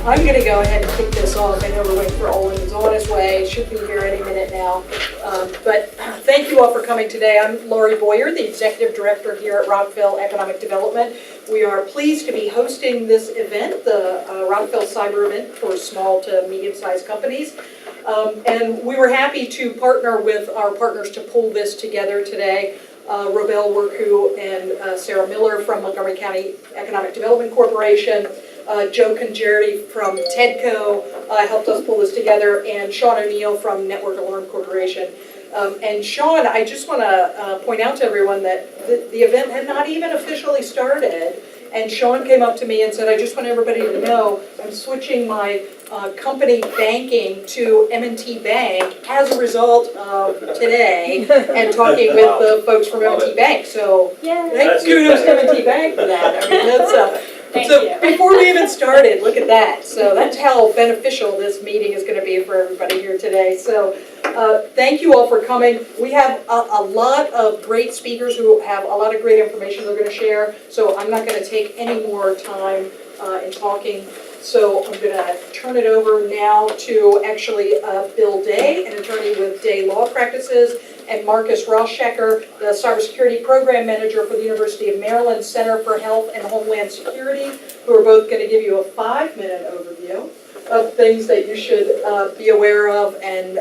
I'm going to go ahead and kick this off. I know we're waiting for Olin. He's on his way. Should be here any minute now. But thank you all for coming today. I'm Lori Boyer, the Executive Director here at Rockville Economic Development. We are pleased to be hosting this event, the Rockville Cyber Event for small to medium-sized companies. And we were happy to partner with our partners to pull this together today. Robel Worku and Sarah Miller from Montgomery County Economic Development Corporation, Joe Congerti from TEDCO helped us pull this together, and Sean O'Neill from Network Alarm Corporation. And Sean, I just want to point out to everyone that the event had not even officially started, and Sean came up to me and said, I just want everybody to know I'm switching my company banking to M&T Bank as a result of today and talking with the folks from M&T Bank. So thank kudos to M&T Bank for that. I mean, that's before we even started, look at that. So that's how beneficial this meeting is going to be for everybody here today. So thank you all for coming. We have a lot of great speakers who have a lot of great information they're going to share. So I'm not going to take any more time in talking. So I'm going to turn it over now to actually Bill Day, an attorney with Day Law Practices, and Marcus Roschecker, the Cybersecurity Program Manager for the University of Maryland Center for Health and Homeland Security, who are both going to give you a 5-minute overview of things that you should be aware of and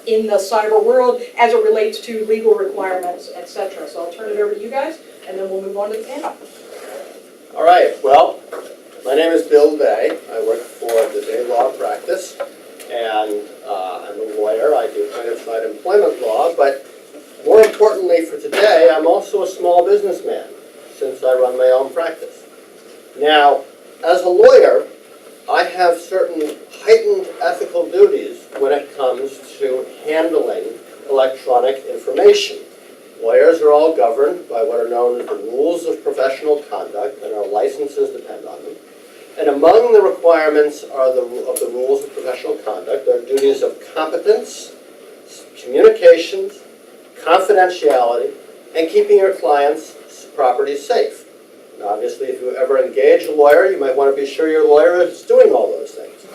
in the cyber world as it relates to legal requirements, etc. So I'll turn it over to you guys, and then we'll move on to the panel. All right, well, my name is Bill Day. I work for the Day Law Practice, and I'm a lawyer. I do plaintiff-side employment law, but more importantly for today, I'm also a small businessman since I run my own practice. Now, as a lawyer, I have certain heightened ethical duties when it comes to handling electronic information. Lawyers are all governed by what are known as the rules of professional conduct, and our licenses depend on them. And among the requirements of the rules of professional conduct are duties of competence, communications, confidentiality, and keeping your client's property safe. Now, obviously, if you ever engage a lawyer, you might want to be sure your lawyer is doing all those things.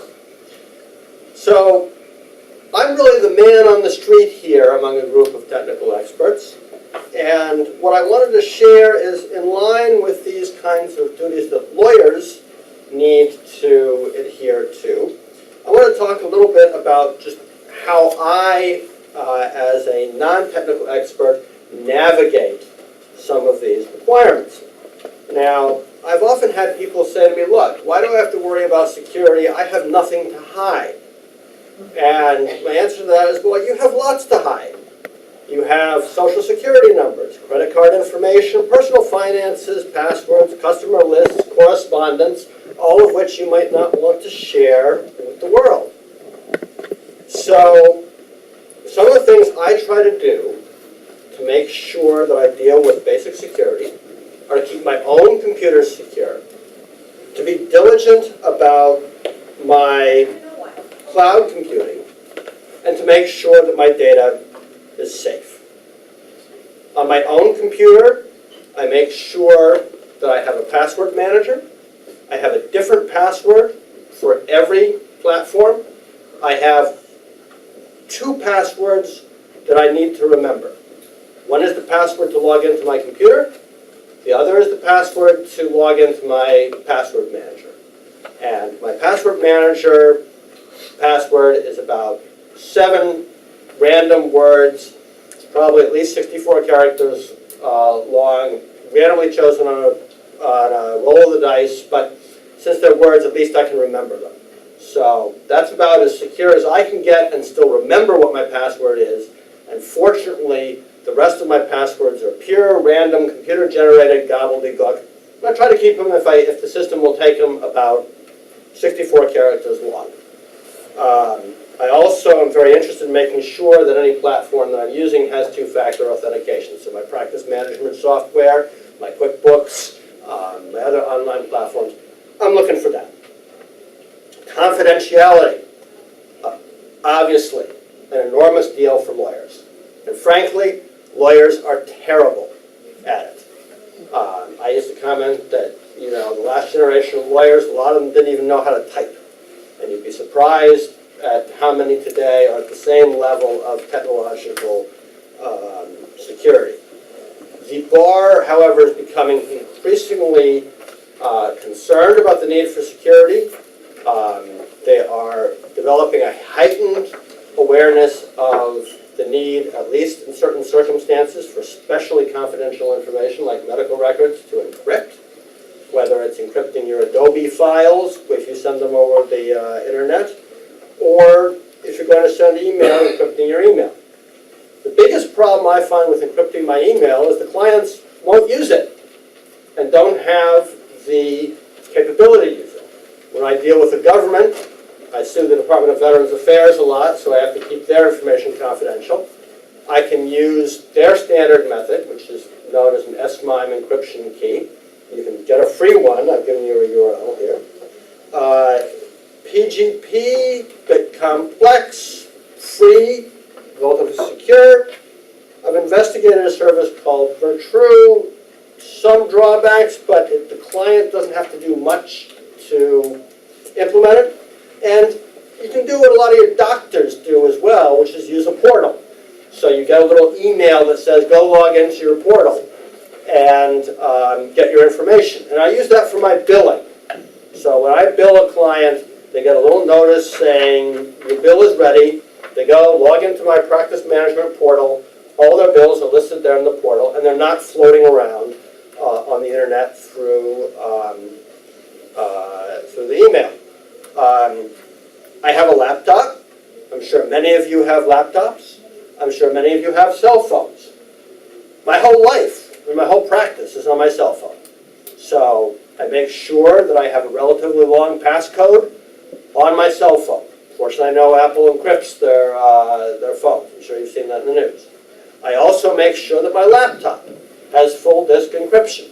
So, I'm really the man on the street here among a group of technical experts. And what I wanted to share is in line with these kinds of duties that lawyers need to adhere to. I want to talk a little bit about just how I, as a non-technical expert, navigate some of these requirements. Now, I've often had people say to me, look, why do I have to worry about security? I have nothing to hide. And my answer to that is, well, you have lots to hide. You have social security numbers, credit card information, personal finances, passwords, customer lists, correspondence, all of which you might not want to share with the world. So, some of the things I try to do to make sure that I deal with basic security are to keep my own computer secure, to be diligent about my cloud computing, and to make sure that my data is safe. On my own computer, I make sure that I have a password manager. I have a different password for every platform. I have 2 passwords that I need to remember. One is the password to log into my computer. The other is the password to log into my password manager. And my password manager password is about 7 random words. It's probably at least 64 characters long, randomly chosen on a roll of the dice, but since they're words, at least I can remember them. So that's about as secure as I can get and still remember what my password is. And fortunately, the rest of my passwords are pure, random, computer-generated gobbledygook. I try to keep them, if the system will take them, about 64 characters long. I also am very interested in making sure that any platform that I'm using has 2-factor authentication. So my practice management software, my QuickBooks, my other online platforms, I'm looking for that. Confidentiality, obviously, an enormous deal for lawyers. And frankly, lawyers are terrible at it. I used to comment that, the last generation of lawyers, a lot of them didn't even know how to type. And you'd be surprised at how many today are at the same level of technological security. The bar, however, is becoming increasingly concerned about the need for security. They are developing a heightened awareness of the need, at least in certain circumstances, for especially confidential information like medical records to encrypt, whether it's encrypting your Adobe files if you send them over the internet, or if you're going to send email, encrypting your email. The biggest problem I find with encrypting my email is the clients won't use it and don't have the capability to use it. When I deal with the government, I sue the Department of Veterans Affairs a lot, so I have to keep their information confidential. I can use their standard method, which is known as an S-MIME encryption key. You can get a free one. I've given you a URL here. PGP, bit complex, free, relatively secure. I've investigated a service called Virtru. Some drawbacks, but the client doesn't have to do much to implement it. And you can do what a lot of your doctors do as well, which is use a portal. So you get a little email that says, go log into your portal and get your information. And I use that for my billing. So when I bill a client, they get a little notice saying, your bill is ready. They go log into my practice management portal. All their bills are listed there in the portal, and they're not floating around on the internet through the email. I have a laptop. I'm sure many of you have laptops. I'm sure many of you have cell phones. My whole life and my whole practice is on my cell phone. So I make sure that I have a relatively long passcode on my cell phone. Fortunately, I know Apple encrypts their phones. I'm sure you've seen that in the news. I also make sure that my laptop has full disk encryption.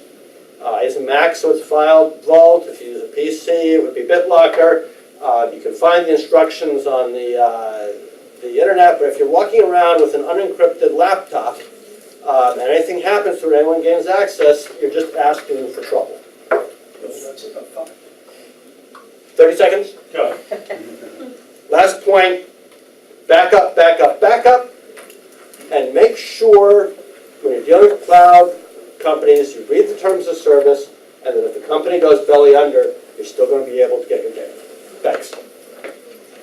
I use a Mac, so it's file vault. If you use a PC, it would be BitLocker. You can find the instructions on the internet, but if you're walking around with an unencrypted laptop and anything happens to it, anyone gains access, you're just asking for trouble. 30 seconds? Go. Last point, back up, back up, back up, and make sure when you're dealing with cloud companies, you read the terms of service, and that if the company goes belly under, you're still going to be able to get your data. Thanks.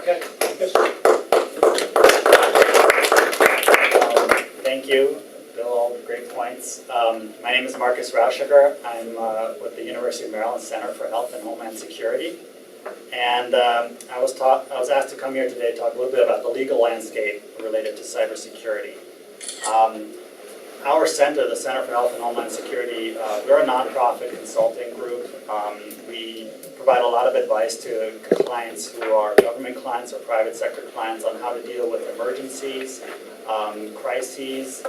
Okay. Thank you, Bill. All great points. My name is Marcus Rauschiger. I'm with the University of Maryland Center for Health and Homeland Security. And I was asked to come here today to talk a little bit about the legal landscape related to cybersecurity. Our center, the Center for Health and Homeland Security, we're a nonprofit consulting group. We provide a lot of advice to clients who are government clients or private sector clients on how to deal with emergencies, crises,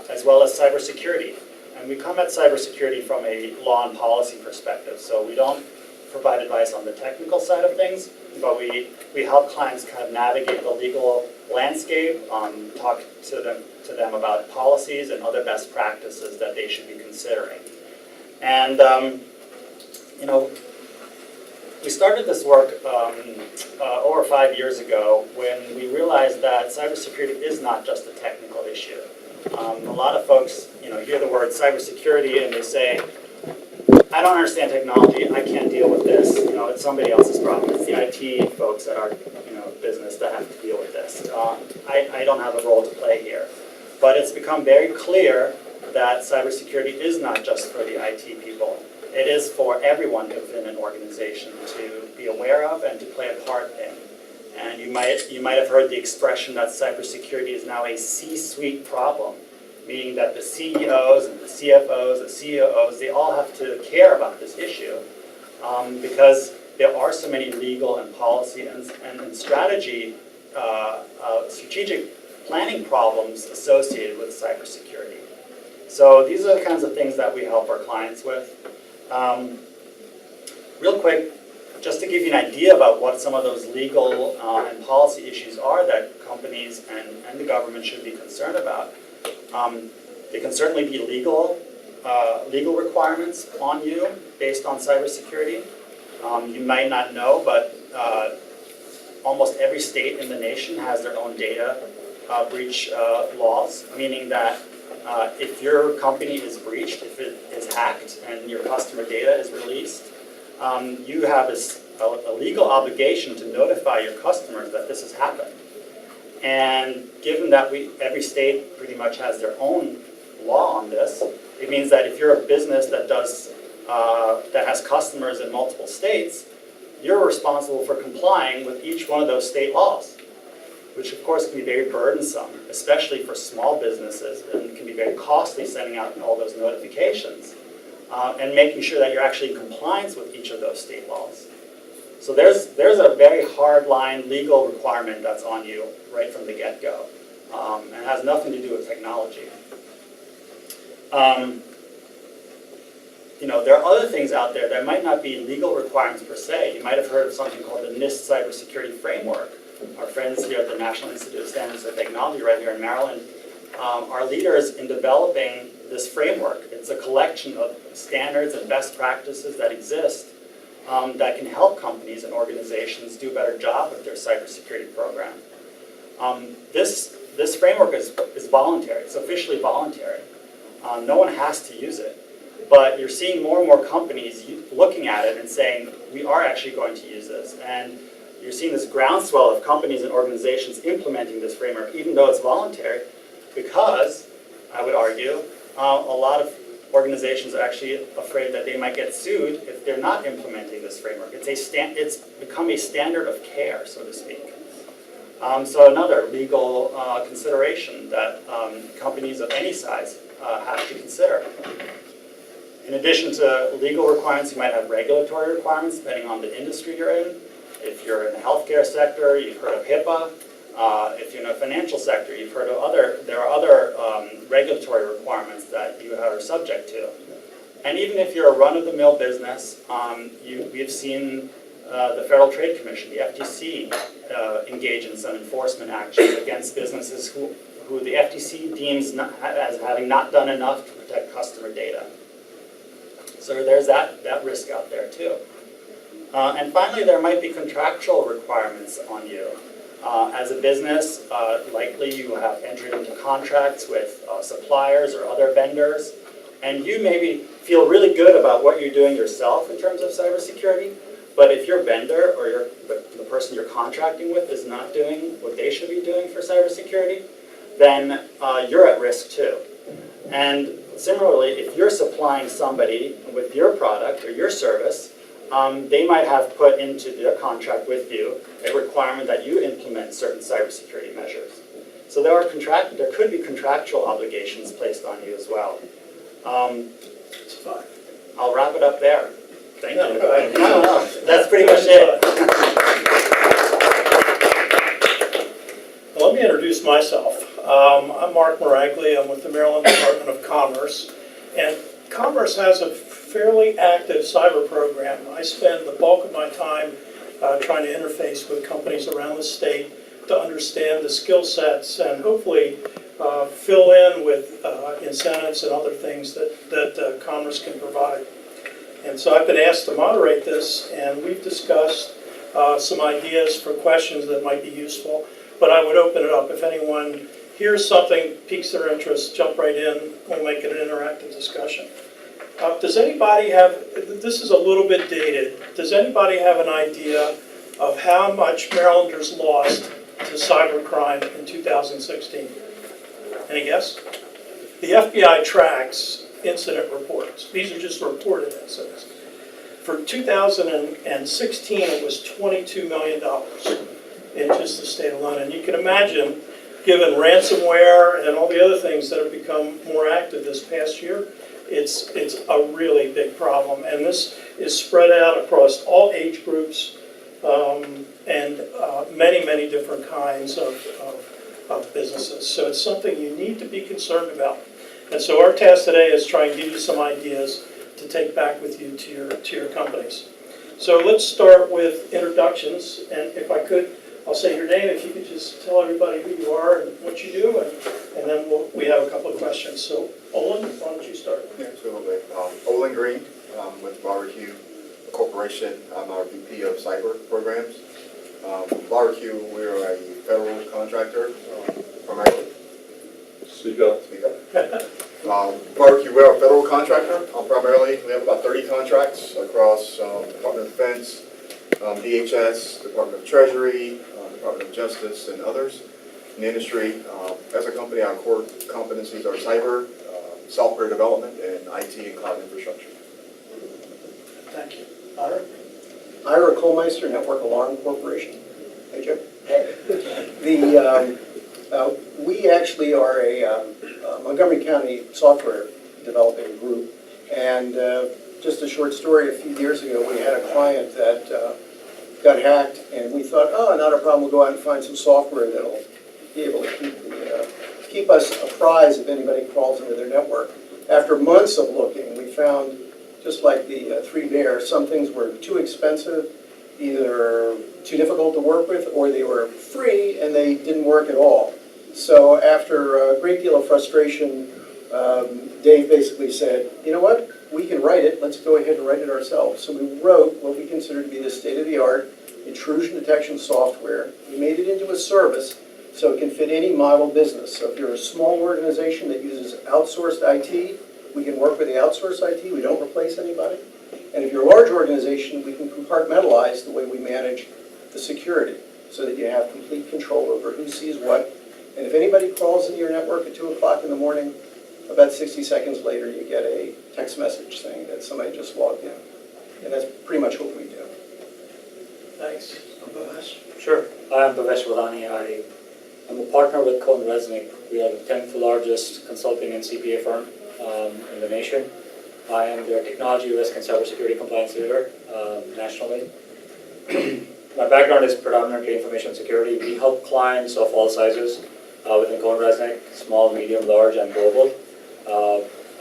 as well as cybersecurity. And we come at cybersecurity from a law and policy perspective. So we don't provide advice on the technical side of things, but we help clients kind of navigate the legal landscape, talk to them about policies and other best practices that they should be considering. And we started this work over 5 years ago when we realized that cybersecurity is not just a technical issue. A lot of folks, hear the word cybersecurity and they say, I don't understand technology, I can't deal with this, it's somebody else's problem. It's the IT folks at our business that have to deal with this. I don't have a role to play here. But it's become very clear that cybersecurity is not just for the IT people. It is for everyone within an organization to be aware of and to play a part in. And you might have heard the expression that cybersecurity is now a C-suite problem, meaning that the CEOs and the CFOs, the CEOs, they all have to care about this issue because there are so many legal and policy and strategic planning problems associated with cybersecurity. So these are the kinds of things that we help our clients with. Real quick, just to give you an idea about what some of those legal and policy issues are that companies and the government should be concerned about. There can certainly be legal requirements on you based on cybersecurity. You might not know, but almost every state in the nation has their own data breach laws, meaning that if your company is breached, if it is hacked and your customer data is released, you have a legal obligation to notify your customers that this has happened. And given that every state pretty much has their own law on this, it means that if you're a business that has customers in multiple states, you're responsible for complying with each one of those state laws, which of course can be very burdensome, especially for small businesses, and can be very costly sending out all those notifications and making sure that you're actually in compliance with each of those state laws. So there's a very hard line legal requirement that's on you right from the get-go, and it has nothing to do with technology. There are other things out there that might not be legal requirements per se. You might have heard of something called the NIST Cybersecurity Framework. Our friends here at the National Institute of Standards and Technology right here in Maryland are leaders in developing this framework. It's a collection of standards and best practices that exist that can help companies and organizations do a better job with their cybersecurity program. This framework is voluntary. It's officially voluntary. No one has to use it. But you're seeing more and more companies looking at it and saying, we are actually going to use this. And you're seeing this groundswell of companies and organizations implementing this framework, even though it's voluntary, because, I would argue, a lot of organizations are actually afraid that they might get sued if they're not implementing this framework. It's become a standard of care, so to speak. So another legal consideration that companies of any size have to consider. In addition to legal requirements, you might have regulatory requirements depending on the industry you're in. If you're in the healthcare sector, you've heard of HIPAA. If you're in the financial sector, you've heard of there are other regulatory requirements that you are subject to. And even if you're a run-of-the-mill business, we've seen the Federal Trade Commission, the FTC, engage in some enforcement actions against businesses who the FTC deems as having not done enough to protect customer data. So there's that risk out there too. And finally, there might be contractual requirements on you. As a business, likely you have entered into contracts with suppliers or other vendors, and you maybe feel really good about what you're doing yourself in terms of cybersecurity, but if your vendor or the person you're contracting with is not doing what they should be doing for cybersecurity, then you're at risk too. And similarly, if you're supplying somebody with your product or your service, they might have put into their contract with you a requirement that you implement certain cybersecurity measures. So there could be contractual obligations placed on you as well. I'll wrap it up there. Thank you. No, that's pretty much it. Well, let me introduce myself. I'm Mark Maragli. I'm with the Maryland Department of Commerce. And Commerce has a fairly active cyber program. I spend the bulk of my time trying to interface with companies around the state to understand the skill sets and hopefully fill in with incentives and other things that Commerce can provide. And so I've been asked to moderate this, and we've discussed some ideas for questions that might be useful. But I would open it up. If anyone hears something, piques their interest, jump right in. We'll make it an interactive discussion. Does anybody have, this is a little bit dated, does anybody have an idea of how much Marylanders lost to cybercrime in 2016? Any guess? The FBI tracks incident reports. These are just reported incidents. For 2016, it was $22 million in just the state alone. And you can imagine, given ransomware and all the other things that have become more active this past year, it's a really big problem. And this is spread out across all age groups and many, many different kinds of businesses. So it's something you need to be concerned about. And so our task today is try and give you some ideas to take back with you to your companies. So let's start with introductions. And if I could, I'll say your name, if you could just tell everybody who you are and what you do, and then we have a couple of questions. So Olin, why don't you start? Absolutely. Olin Green with Barbecue Corporation. I'm our VP of Cyber Programs. Barbecue, we're a federal contractor, primarily. Speak up. Speak up. Barbecue, we're a federal contractor, primarily. We have about 30 contracts across Department of Defense, DHS, Department of Treasury, Department of Justice, and others in the industry. As a company, our core competencies are cyber, software development, and IT and cloud infrastructure. Thank you. Ira? Ira Kohlmeister, Network Alarm Corporation. Hey, Joe. We actually are a Montgomery County software developing group. And just a short story, a few years ago, we had a client that got hacked, and we thought, oh, not a problem, we'll go out and find some software that'll be able to keep us apprised if anybody crawls into their network. After months of looking, we found, just like the Three Bears, some things were too expensive, either too difficult to work with, or they were free and they didn't work at all. So after a great deal of frustration, Dave basically said, you know what, we can write it, let's go ahead and write it ourselves. So we wrote what we consider to be the state-of-the-art intrusion detection software. We made it into a service so it can fit any model business. So if you're a small organization that uses outsourced IT, we can work with the outsourced IT, we don't replace anybody. And if you're a large organization, we can compartmentalize the way we manage the security so that you have complete control over who sees what. And if anybody crawls into your network at 2 o'clock in the morning, about 60 seconds later, you get a text message saying that somebody just logged in. And that's pretty much what we do. Thanks. Bhavesh? Sure. I'm Bhavesh Wadani. I'm a partner with Cohn Resnick. We are the 10th largest consulting and CPA firm in the nation. I am their technology risk and cybersecurity compliance leader nationally. My background is predominantly information security. We help clients of all sizes within Cohn Resnick, small, medium, large, and global.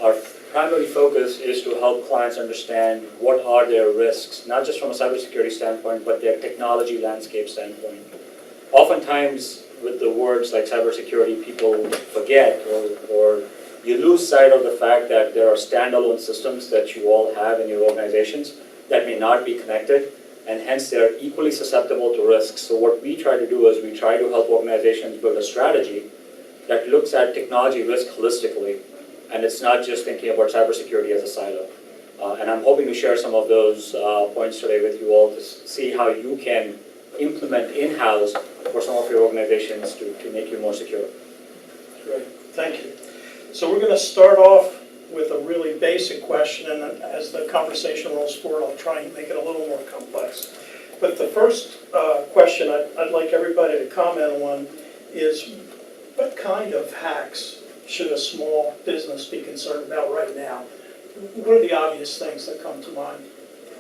Our primary focus is to help clients understand what are their risks, not just from a cybersecurity standpoint, but their technology landscape standpoint. Oftentimes, with the words like cybersecurity, people forget or you lose sight of the fact that there are standalone systems that you all have in your organizations that may not be connected, and hence they're equally susceptible to risks. So what we try to do is we try to help organizations build a strategy that looks at technology risk holistically, and it's not just thinking about cybersecurity as a silo. And I'm hoping to share some of those points today with you all to see how you can implement in-house for some of your organizations to make you more secure. Great, thank you. So we're going to start off with a really basic question, and then as the conversation rolls forward, I'll try and make it a little more complex. But the first question I'd like everybody to comment on is, what kind of hacks should a small business be concerned about right now? What are the obvious things that come to mind?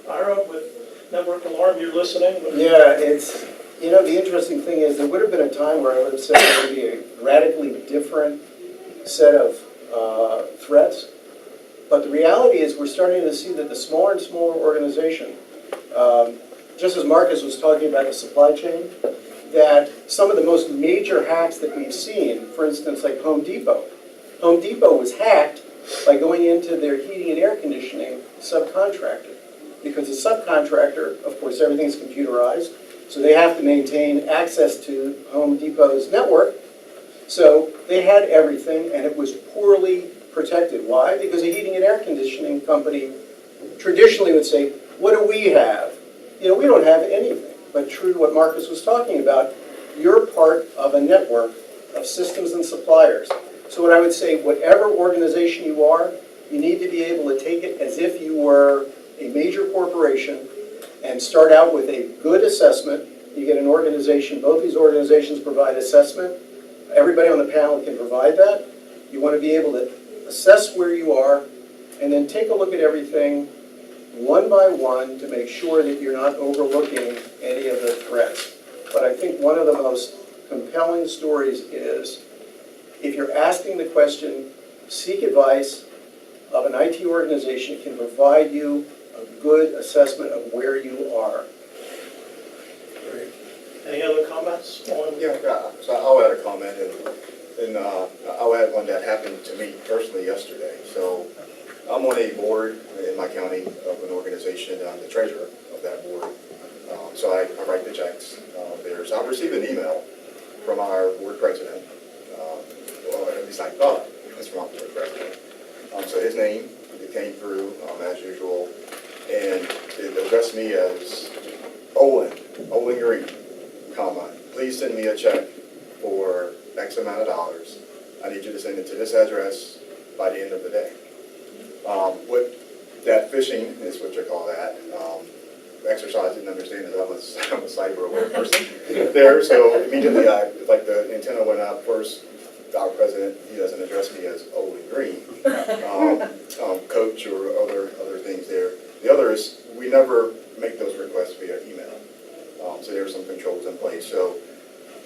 Ira, with Network Alarm, you're listening? Yeah, it's, you know, the interesting thing is there would have been a time where I would have said there would be a radically different set of threats. But the reality is we're starting to see that the smaller and smaller organization, just as Marcus was talking about the supply chain, that some of the most major hacks that we've seen, for instance, like Home Depot. Home Depot was hacked by going into their heating and air conditioning subcontractor. Because the subcontractor, of course, everything's computerized, so they have to maintain access to Home Depot's network. So they had everything, and it was poorly protected. Why? Because a heating and air conditioning company traditionally would say, what do we have? You know, we don't have anything. But true to what Marcus was talking about, you're part of a network of systems and suppliers. So what I would say, whatever organization you are, you need to be able to take it as if you were a major corporation and start out with a good assessment. You get an organization, both these organizations provide assessment. Everybody on the panel can provide that. You want to be able to assess where you are and then take a look at everything one by one to make sure that you're not overlooking any of the threats. But I think one of the most compelling stories is if you're asking the question, seek advice of an IT organization that can provide you a good assessment of where you are. Great. Any other comments on? Yeah, so I'll add a comment, and I'll add one that happened to me personally yesterday. So I'm on a board in my county of an organization, and I'm the treasurer of that board. So I write the checks. So I received an email from our board president, well, at least I thought it was from our board president. So his name, it came through as usual, and it addressed me as Olin Green, comma, please send me a check for X amount of dollars. I need you to send it to this address by the end of the day. What that phishing is what you call that. Exercise didn't understand that I'm a cyber aware person there, so immediately like the antenna went up. First, our president, he doesn't address me as Olin Green, coach or other things there. The other is we never make those requests via email. So there are some controls in place. So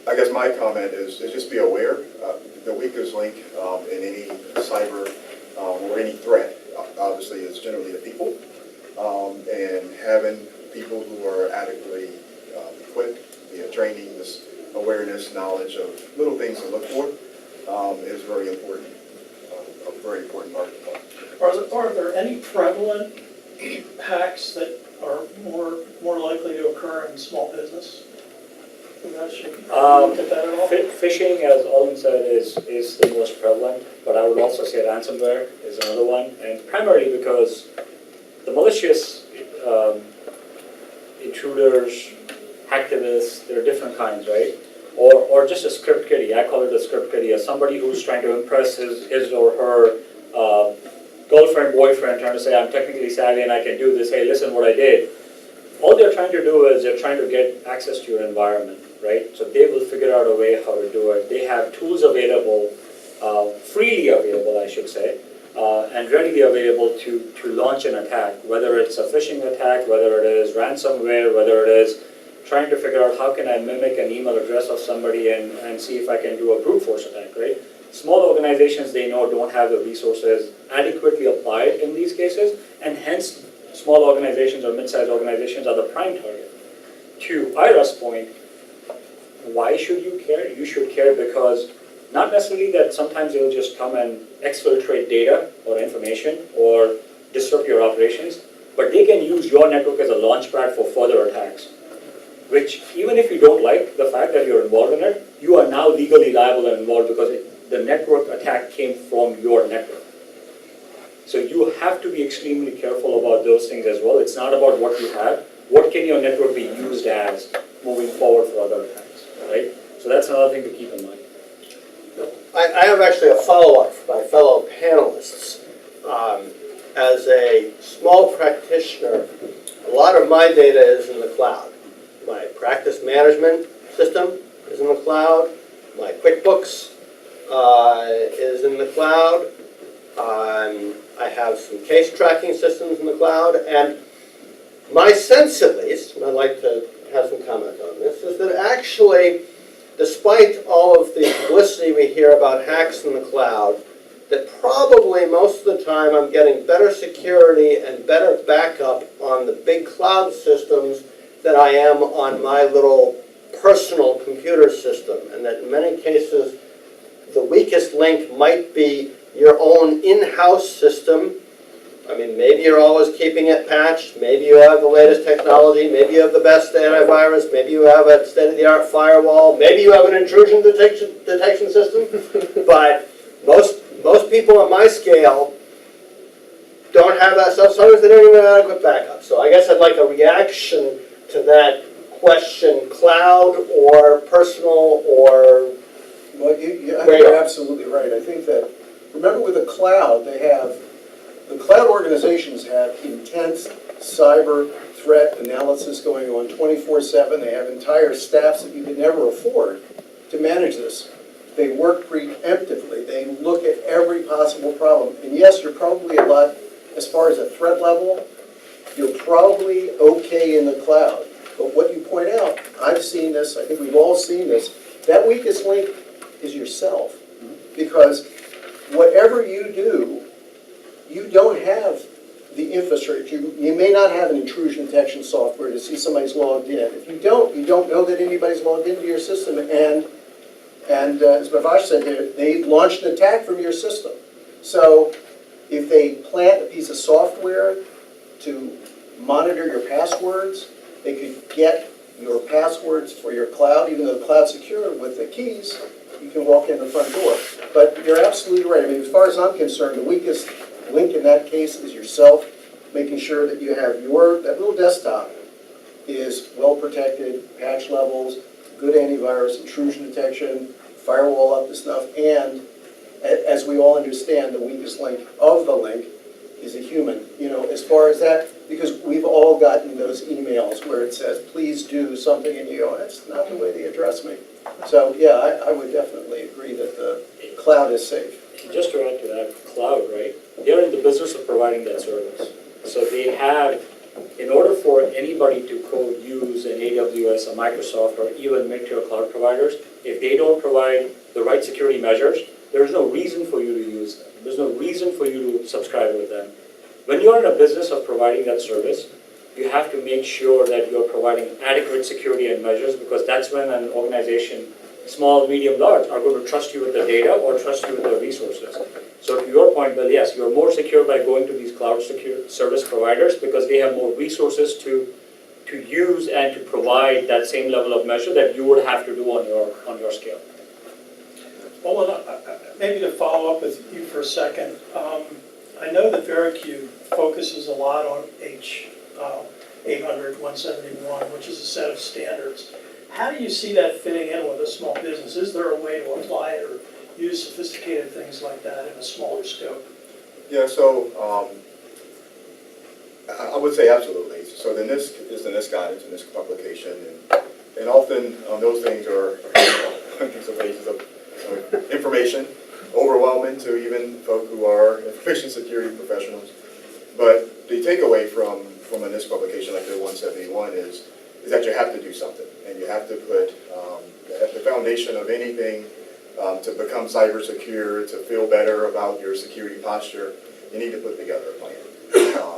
I guess my comment is just be aware. The weakest link in any cyber or any threat, obviously, is generally the people. And having people who are adequately equipped via training, this awareness, knowledge of little things to look for is very important. A very important part of the plan. Are there any prevalent hacks that are more likely to occur in small business? Should look at that at all? Phishing, as Olin said, is the most prevalent, but I would also say ransomware is another one, and primarily because the malicious intruders, hacktivists, there are different kinds, right? Or just a script kiddie. I call it a script kiddie, as somebody who's trying to impress his or her girlfriend, boyfriend, trying to say, I'm technically savvy and I can do this, hey, listen what I did. All they're trying to do is they're trying to get access to your environment, right? So they will figure out a way how to do it. They have tools available, freely available, I should say, and readily available to launch an attack, whether it's a phishing attack, whether it is ransomware, whether it is trying to figure out how can I mimic an email address of somebody and see if I can do a brute force attack, right? Small organizations, they know, don't have the resources adequately applied in these cases, and hence small organizations or mid-sized organizations are the prime target. To Ira's point, why should you care? You should care because not necessarily that sometimes they'll just come and exfiltrate data or information or disrupt your operations, but they can use your network as a launchpad for further attacks, which even if you don't like the fact that you're involved in it, you are now legally liable and involved because the network attack came from your network. So you have to be extremely careful about those things as well. It's not about what you have. What can your network be used as moving forward for other attacks, right? So that's another thing to keep in mind. I have actually a follow-up for my fellow panelists. As a small practitioner, a lot of my data is in the cloud. My practice management system is in the cloud. My QuickBooks is in the cloud. I have some case tracking systems in the cloud. And my sense, at least, and I'd like to have some comment on this, is that actually, despite all of the publicity we hear about hacks in the cloud, that probably most of the time I'm getting better security and better backup on the big cloud systems than I am on my little personal computer system. And that in many cases, the weakest link might be your own in-house system. I mean, maybe you're always keeping it patched, maybe you have the latest technology, maybe you have the best antivirus, maybe you have a state-of-the-art firewall, maybe you have an intrusion detection system, but most people on my scale don't have that stuff, sometimes they don't even have adequate backup. So I guess I'd like a reaction to that question, cloud or personal or Well, I think you're absolutely right. I think that, remember with the cloud, the cloud organizations have intense cyber threat analysis going on 24/7. They have entire staffs that you could never afford to manage this. They work preemptively. They look at every possible problem. And yes, you're probably a lot, as far as a threat level, you're probably okay in the cloud. But what you point out, I've seen this, I think we've all seen this, that weakest link is yourself. Because whatever you do, you don't have the infrastructure. You may not have an intrusion detection software to see somebody's logged in. If you don't know that anybody's logged into your system. And as Bhavash said, they launched an attack from your system. So if they plant a piece of software to monitor your passwords, they could get your passwords for your cloud, even though the cloud's secure with the keys, you can walk in the front door. But you're absolutely right. I mean, as far as I'm concerned, the weakest link in that case is yourself, making sure that you have that little desktop is well protected, patch levels, good antivirus, intrusion detection, firewall up to snuff, and as we all understand, the weakest link of the link is a human. You know, as far as that, because we've all gotten those emails where it says, please do something, and you go, that's not the way they address me. So, yeah, I would definitely agree that the cloud is safe. Just to add to that, cloud, right? They're in the business of providing that service. So they have, in order for anybody to use an AWS, a Microsoft, or even mid-tier cloud providers, if they don't provide the right security measures, there's no reason for you to use them. There's no reason for you to subscribe with them. When you're in a business of providing that service, you have to make sure that you're providing adequate security and measures, because that's when an organization, small, medium, large, are going to trust you with the data or trust you with the resources. So to your point, Bill, yes, you're more secure by going to these cloud secure service providers because they have more resources to use and to provide that same level of measure that you would have to do on your scale. Well, maybe to follow up with you for a second, I know that Veracube focuses a lot on H800, 171, which is a set of standards. How do you see that fitting in with a small business? Is there a way to apply it or use sophisticated things like that in a smaller scope? Yeah, so I would say absolutely. So the NIST is the NIST guidance, the NIST publication, and often those things are hundreds of pages of information, overwhelming to even folk who are information security professionals. But the takeaway from a NIST publication like the 171 is that you have to do something, and you have to put at the foundation of anything to become cyber secure, to feel better about your security posture, you need to put together a plan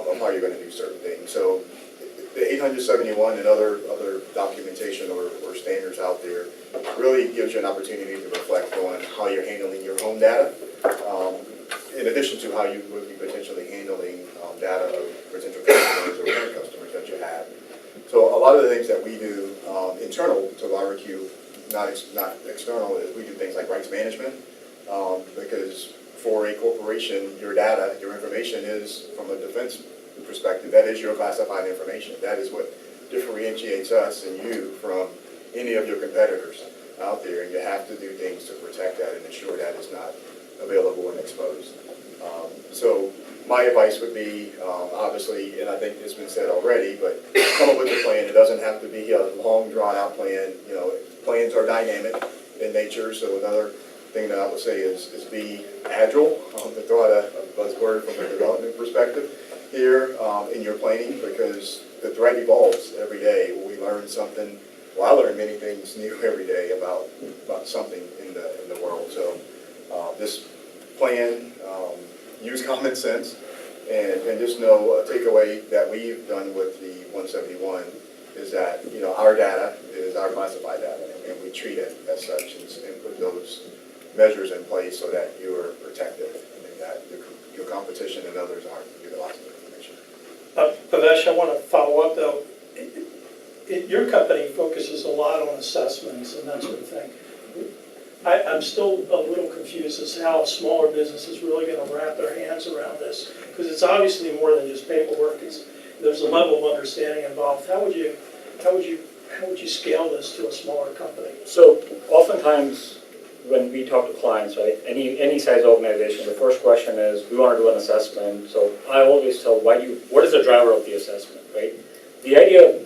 of how you're going to do certain things. So the 871 and other documentation or standards out there really gives you an opportunity to reflect on how you're handling your home data, in addition to how you would be potentially handling data of potential customers or current customers that you have. So a lot of the things that we do internal to LaraQ, not external, is we do things like rights management, because for a corporation, your data, your information is, from a defense perspective, that is your classified information. That is what differentiates us and you from any of your competitors out there, and you have to do things to protect that and ensure that is not available and exposed. So my advice would be, obviously, and I think it's been said already, but come up with a plan. It doesn't have to be a long, drawn-out plan. You know, plans are dynamic in nature, so another thing that I would say is be agile, to throw out a buzzword from a development perspective here in your planning, because the threat evolves every day. We learn something. Well, I learn many things new every day about something in the world. So this plan, use common sense, and just know a takeaway that we've done with the 171 is that, you know, our data is our classified data, and we treat it as such and put those measures in place so that you are protected and that your competition and others aren't utilizing the information. Pavesh, I want to follow up though. Your company focuses a lot on assessments and that sort of thing. I'm still a little confused as to how a smaller business is really going to wrap their hands around this, because it's obviously more than just paperwork. There's a level of understanding involved. How would you scale this to a smaller company? So oftentimes when we talk to clients, right, any size organization, the first question is, we want to do an assessment. So I always tell, what is the driver of the assessment, right? The idea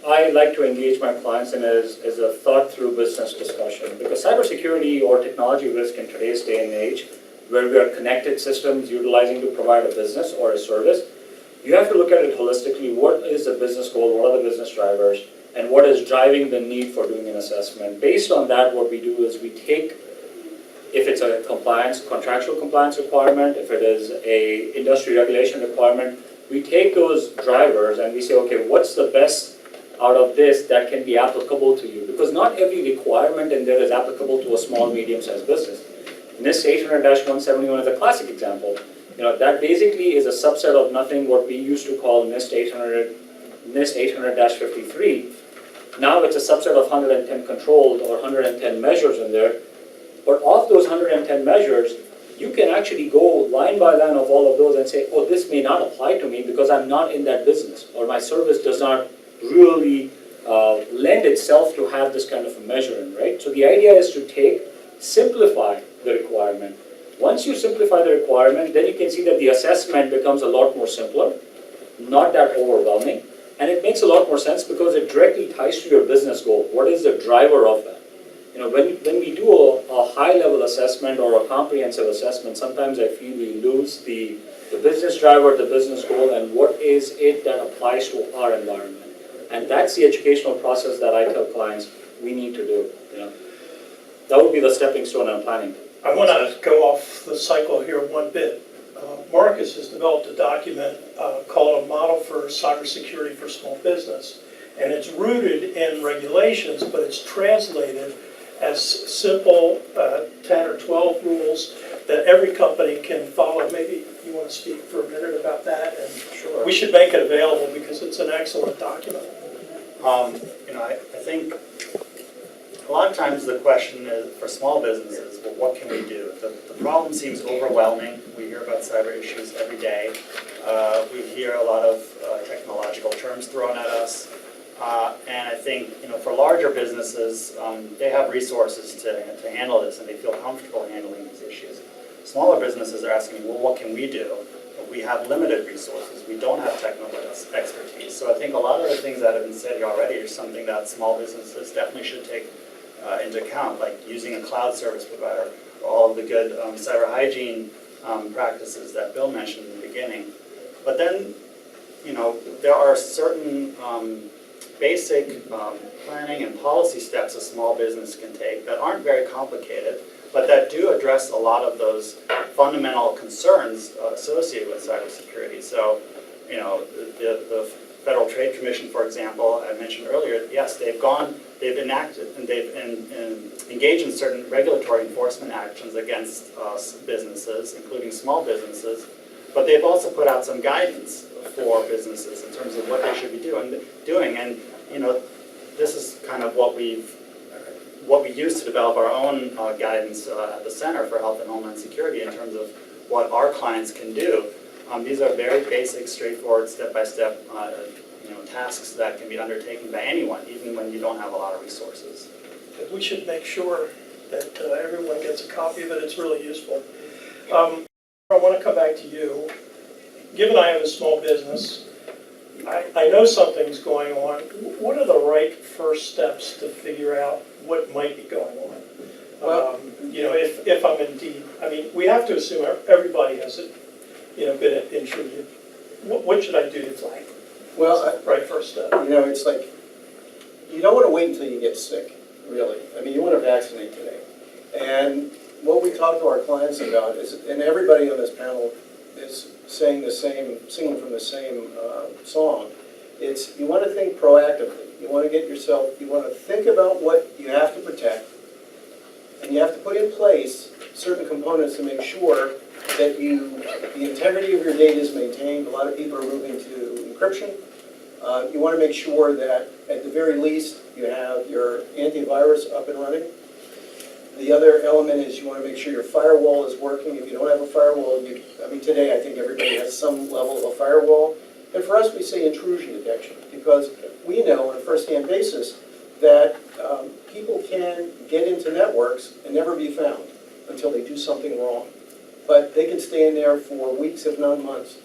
I like to engage my clients in is a thought-through business discussion, because cybersecurity or technology risk in today's day and age, where we are connected systems utilizing to provide a business or a service, you have to look at it holistically. What is the business goal? What are the business drivers? And what is driving the need for doing an assessment? Based on that, what we do is we take, if it's a contractual compliance requirement, if it is a industry regulation requirement, we take those drivers and we say, okay, what's the best out of this that can be applicable to you? Because not every requirement in there is applicable to a small, medium-sized business. NIST 800-171 is a classic example. You know, that basically is a subset of nothing what we used to call NIST 800-53, Now it's a subset of 110 controlled or 110 measures in there. But of those 110 measures, you can actually go line by line of all of those and say, oh, this may not apply to me because I'm not in that business, or my service does not really lend itself to have this kind of a measuring, right? So the idea is to simplify the requirement. Once you simplify the requirement, then you can see that the assessment becomes a lot more simpler, not that overwhelming, and it makes a lot more sense because it directly ties to your business goal. What is the driver of that? You know, when we do a high-level assessment or a comprehensive assessment, sometimes I feel we lose the business driver, the business goal, and what is it that applies to our environment. And that's the educational process that I tell clients we need to do. You know, that would be the stepping stone I'm planning. I want to go off the cycle here one bit. Marcus has developed a document called A Model for Cybersecurity for Small Business. And it's rooted in regulations, but it's translated as simple 10 or 12 rules that every company can follow. Maybe you want to speak for a minute about that? And Sure. we should make it available because it's an excellent document. You know, I think a lot of times the question is, for small businesses, well, what can we do? The problem seems overwhelming. We hear about cyber issues every day. We hear a lot of technological terms thrown at us. And I think, you know, for larger businesses, they have resources to handle this and they feel comfortable handling these issues. Smaller businesses are asking, well, what can we do? We have limited resources. We don't have technical expertise. So I think a lot of the things that have been said here already are something that small businesses definitely should take into account, like using a cloud service provider, or all of the good cyber hygiene practices that Bill mentioned in the beginning. But then, you know, there are certain basic planning and policy steps a small business can take that aren't very complicated, but that do address a lot of those fundamental concerns associated with cybersecurity. So, you know, the Federal Trade Commission, for example, I mentioned earlier, yes, they've enacted and they've engaged in certain regulatory enforcement actions against businesses, including small businesses, but they've also put out some guidance for businesses in terms of what they should be doing. And, you know, this is kind of what we use to develop our own guidance at the Center for Health and Homeland Security in terms of what our clients can do. These are very basic, straightforward, step-by-step tasks that can be undertaken by anyone, even when you don't have a lot of resources. We should make sure that everyone gets a copy of it. It's really useful. I want to come back to you. Given I have a small business, I know something's going on. What are the right first steps to figure out what might be going on? Well, you know, if I'm indeed, I mean, we have to assume everybody has, been intruded. What should I do to flag? Well, Right first step. you know, it's like, you don't want to wait until you get sick, really. I mean, you want to vaccinate today. And what we talk to our clients about is, and everybody on this panel is singing from the same song, it's you want to think proactively. You want to you want to think about what you have to protect, and you have to put in place certain components to make sure that the integrity of your data is maintained. A lot of people are moving to encryption. You want to make sure that at the very least you have your antivirus up and running. The other element is you want to make sure your firewall is working. If you don't have a firewall, today I think everybody has some level of a firewall. And for us, we say intrusion detection because we know on a first-hand basis that people can get into networks and never be found until they do something wrong. But they can stay in there for weeks, if not months,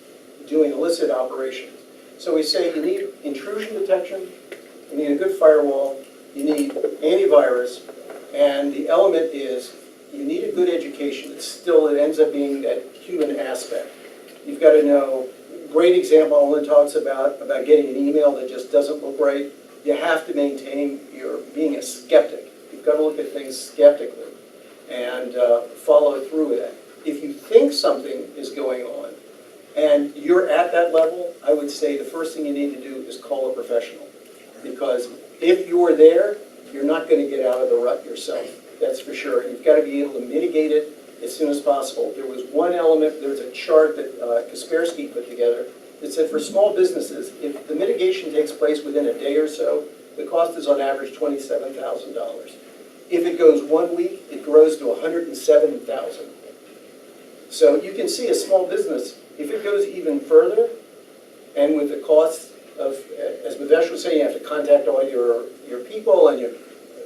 doing illicit operations. So we say you need intrusion detection, you need a good firewall, you need antivirus, and the element is you need a good education. It ends up being that human aspect. You've got to know, great example, Olin talks about getting an email that just doesn't look right. You have to maintain your being a skeptic. You've got to look at things skeptically and follow through with that. If you think something is going on and you're at that level, I would say the first thing you need to do is call a professional. Because if you're there, you're not going to get out of the rut yourself, that's for sure. You've got to be able to mitigate it as soon as possible. There was one element, there was a chart that Kaspersky put together that said for small businesses, if the mitigation takes place within a day or so, the cost is on average $27,000. If it goes 1 week, it grows to $107,000. So you can see a small business, if it goes even further, and with the cost of, as Bhavesh was saying, you have to contact all your people, and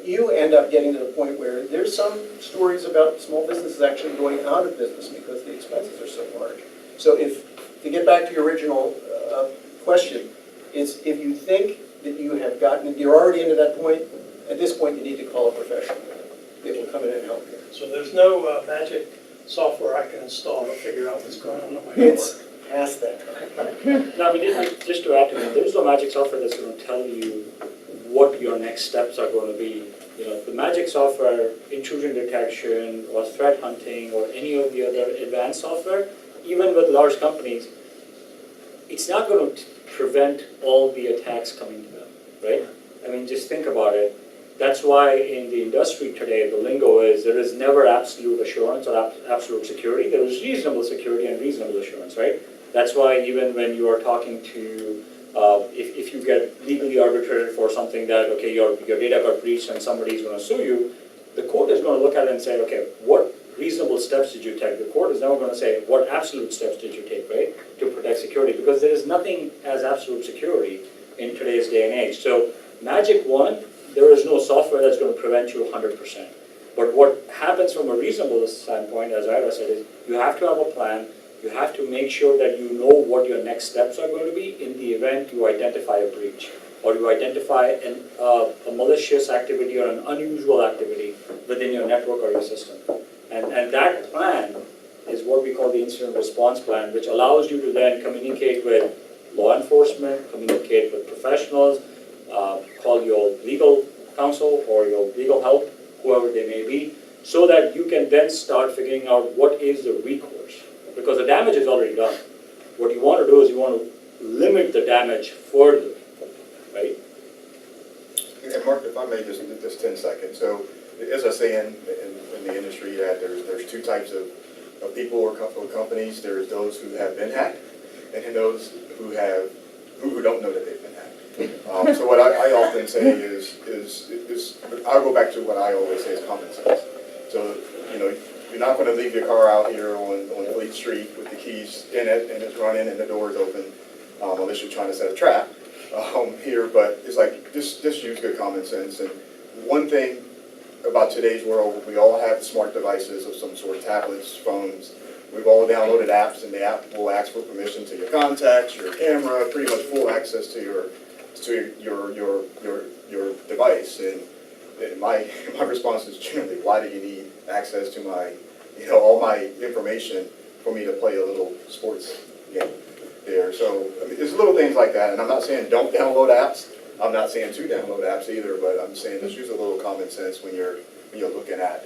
you end up getting to the point where there's some stories about small businesses actually going out of business because the expenses are so large. So to get back to your original question, is if you think that you have gotten, you're already into that point, at this point you need to call a professional. They will come in and help you. So there's no magic software I can install to figure out what's going on in my It's network? past that. No, I mean, just to add to that, there's no magic software that's going to tell you what your next steps are going to be. You know, the magic software, intrusion detection or threat hunting or any of the other advanced software, even with large companies, it's not going to prevent all the attacks coming to them, right? I mean, just think about it. That's why in the industry today, the lingo is there is never absolute assurance or absolute security. There is reasonable security and reasonable assurance, right? That's why even when you are talking to, if you get legally arbitrated for something that, okay, your data got breached and somebody's going to sue you, the court is going to look at it and say, okay, what reasonable steps did you take? The court is never going to say, what absolute steps did you take, right, to protect security? Because there is nothing as absolute security in today's day and age. So Magic 1, there is no software that's going to prevent you 100%. But what happens from a reasonable standpoint, as Ira said, is you have to have a plan. You have to make sure that you know what your next steps are going to be in the event you identify a breach or you identify a malicious activity or an unusual activity within your network or your system. And that plan is what we call the incident response plan, which allows you to then communicate with law enforcement, communicate with professionals, call your legal counsel or your legal help, whoever they may be, so that you can then start figuring out what is the recourse. Because the damage is already done. What you want to do is you want to limit the damage further, right? And Mark, if I may just 10 seconds. So as I say in the industry, that there's two types of people or companies. There's those who have been hacked, and then those who don't know that they've been hacked. So what I often say is I'll go back to what I always say is common sense. So, you know, you're not going to leave your car out here on Fleet Street with the keys in it and it's running and the door's open, unless you're trying to set a trap here. But it's like, just use good common sense. And one thing about today's world, we all have smart devices of some sort, tablets, phones. We've all downloaded apps, and the app will ask for permission to your contacts, your camera, pretty much full access to your device. And my response is generally, why do you need access to my, all my information for me to play a little sports game there? So I mean, there's little things like that, and I'm not saying don't download apps. I'm not saying to download apps either, but I'm saying just use a little common sense when you're looking at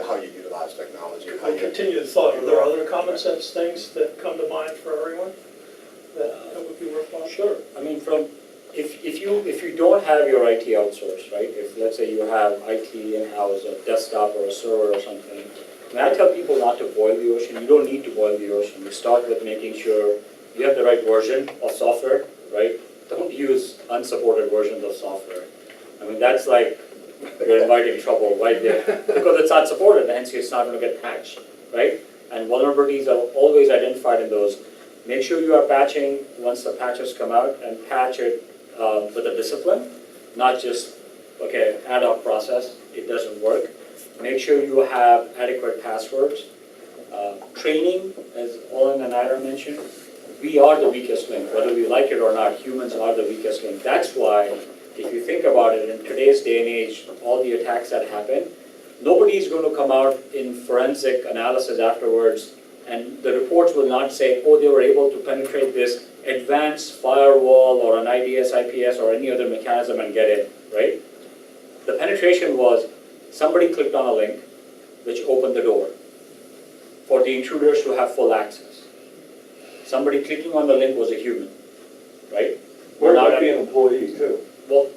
how you utilize technology. And how I'll you continue the thought. Are there other common sense things that come to mind for everyone that would be worthwhile? Sure. I mean, if you don't have your IT outsourced, right? If let's say you have IT in-house, a desktop or a server or something, and I tell people not to boil the ocean. You don't need to boil the ocean. You start with making sure you have the right version of software, right? Don't use unsupported versions of software. I mean, that's like you're inviting trouble right there because it's not supported, hence it's not going to get patched, right? And vulnerabilities are always identified in those. Make sure you are patching once the patches come out and patch it with a discipline, not just, okay, ad hoc process, it doesn't work. Make sure you have adequate passwords. Training, as Olin and Ira mentioned, we are the weakest link. Whether we like it or not, humans are the weakest link. That's why, if you think about it, in today's day and age, all the attacks that happen, nobody is going to come out in forensic analysis afterwards, and the reports will not say, oh, they were able to penetrate this advanced firewall or an IDS, IPS, or any other mechanism and get in, right? The penetration was somebody clicked on a link which opened the door for the intruders to have full access. Somebody clicking on the link was a human, right? Or it might be an employee too. Well,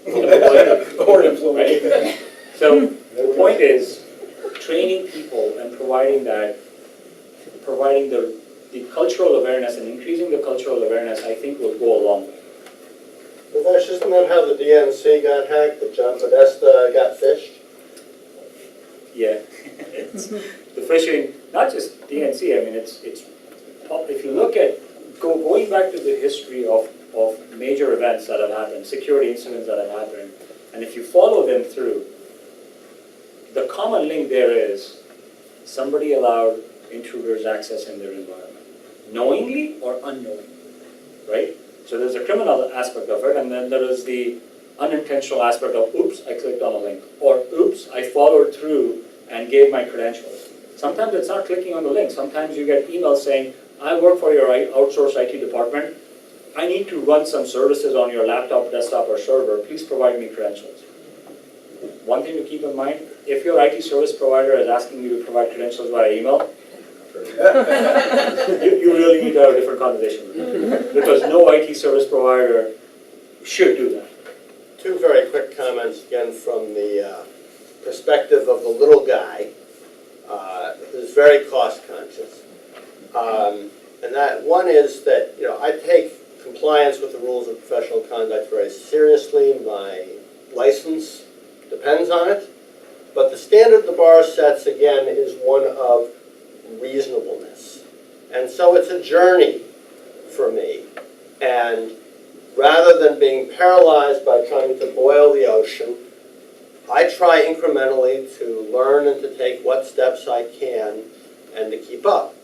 Or an employee. right? So the point is, training people and providing the cultural awareness and increasing the cultural awareness, I think, will go a long way. Navesh, isn't that how the DNC got hacked, that John Podesta got phished? Yeah, it's, the phishing, not just DNC, I mean, it's, if you look at, going back to the history of major events that have happened, security incidents that have happened, and if you follow them through, the common link there is somebody allowed intruders access in their environment, knowingly or unknowingly, right? So there's a criminal aspect of it, and then there is the unintentional aspect of, oops, I clicked on a link, or oops, I followed through and gave my credentials. Sometimes it's not clicking on the link. Sometimes you get emails saying, I work for your outsourced IT department. I need to run some services on your laptop, desktop, or server. Please provide me credentials. One thing to keep in mind, if your IT service provider is asking you to provide credentials via email, you really need to have a different conversation with them. Because no IT service provider should do that. Two very quick comments again from the perspective of the little guy who's very cost conscious. And that one is that, you know, I take compliance with the rules of professional conduct very seriously. My license depends on it. But the standard the bar sets, again, is one of reasonableness. And so it's a journey for me. And rather than being paralyzed by trying to boil the ocean, I try incrementally to learn and to take what steps I can and to keep up.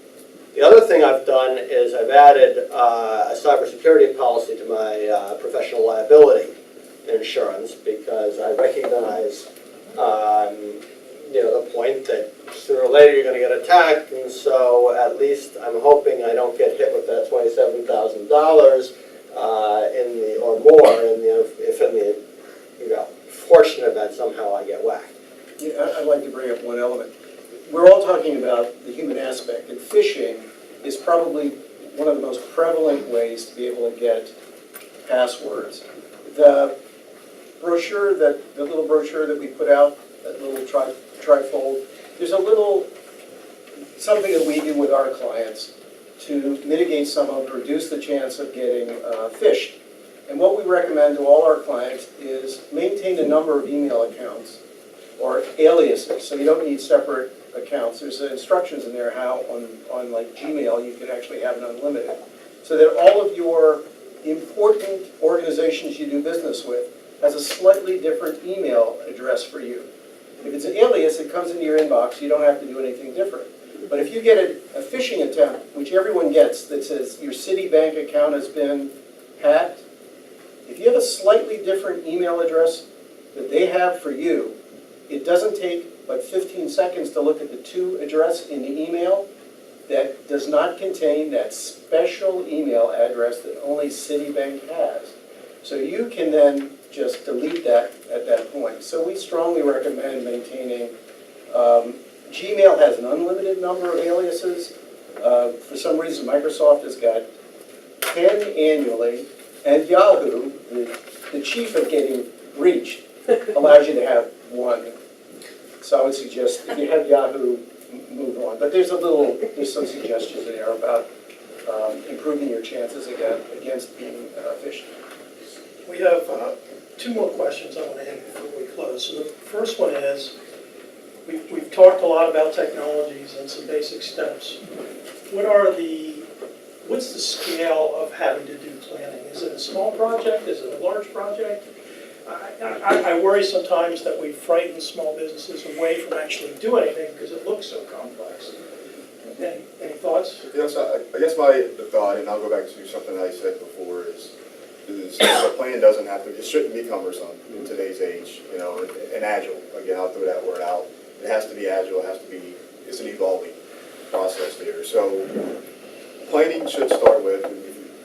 The other thing I've done is I've added a cybersecurity policy to my professional liability insurance because I recognize you know, the point that sooner or later you're going to get attacked, and so at least I'm hoping I don't get hit with that $27,000 in the or more in the if in the you know fortunate event somehow I get whacked. Yeah, I'd like to bring up one element. We're all talking about the human aspect, and phishing is probably one of the most prevalent ways to be able to get passwords. The brochure, the little brochure that we put out, that little trifold, there's a little something that we do with our clients to mitigate some of, reduce the chance of getting phished. And what we recommend to all our clients is maintain a number of email accounts or aliases, so you don't need separate accounts. There's instructions in there how on like Gmail you can actually have an unlimited, so that all of your important organizations you do business with has a slightly different email address for you. If it's an alias, it comes into your inbox, you don't have to do anything different. But if you get a phishing attempt, which everyone gets, that says your Citibank account has been hacked, if you have a slightly different email address that they have for you, it doesn't take but 15 seconds to look at the to address in the email that does not contain that special email address that only Citibank has. So you can then just delete that at that point. So we strongly recommend maintaining, Gmail has an unlimited number of aliases. For some reason, Microsoft has got 10 annually, and Yahoo, the chief of getting reached, allows you to have one. So I would suggest if you have Yahoo, move on. But there's some suggestions in there about improving your chances against being phished. We have two more questions I want to hit before we close. So the first one is, we've talked a lot about technologies and some basic steps. What's the scale of having to do planning? Is it a small project? Is it a large project? I worry sometimes that we frighten small businesses away from actually doing anything because it looks so complex. Any thoughts? Yes, I guess the thought, and I'll go back to something I said before, is the plan doesn't have to, it shouldn't be cumbersome in today's age, you know, and agile. Again, I'll throw that word out. It has to be agile, it's an evolving process there. So planning should start with,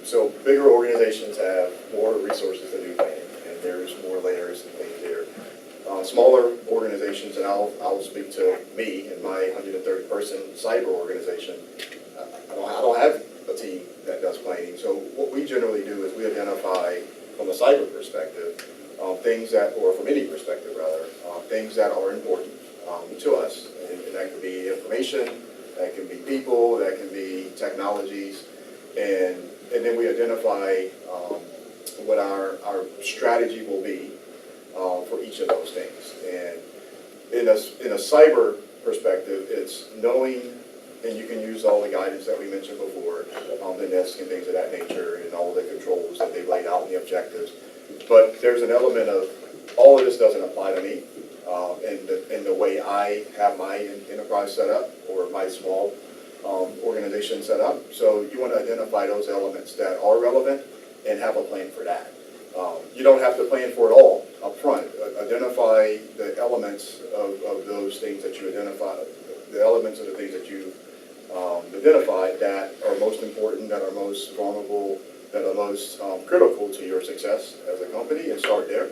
so bigger organizations have more resources to do planning, and there's more layers and things there. Smaller organizations, and I'll speak to me and my 130-person cyber organization, I don't have a team that does planning. So what we generally do is we identify from a cyber perspective, things that, or from any perspective rather, things that are important to us. And that could be information, that can be people, that can be technologies, and then we identify what our strategy will be for each of those things. And in a cyber perspective, it's knowing, and you can use all the guidance that we mentioned before, the NIST and things of that nature, and all the controls that they've laid out and the objectives. But there's an element of, all of this doesn't apply to me, in the way I have my enterprise set up, or my small organization set up. So you want to identify those elements that are relevant and have a plan for that. You don't have to plan for it all up front. Identify the elements of those things that you identify, the elements of the things that you identified that are most important, that are most vulnerable, that are most critical to your success as a company, and start there.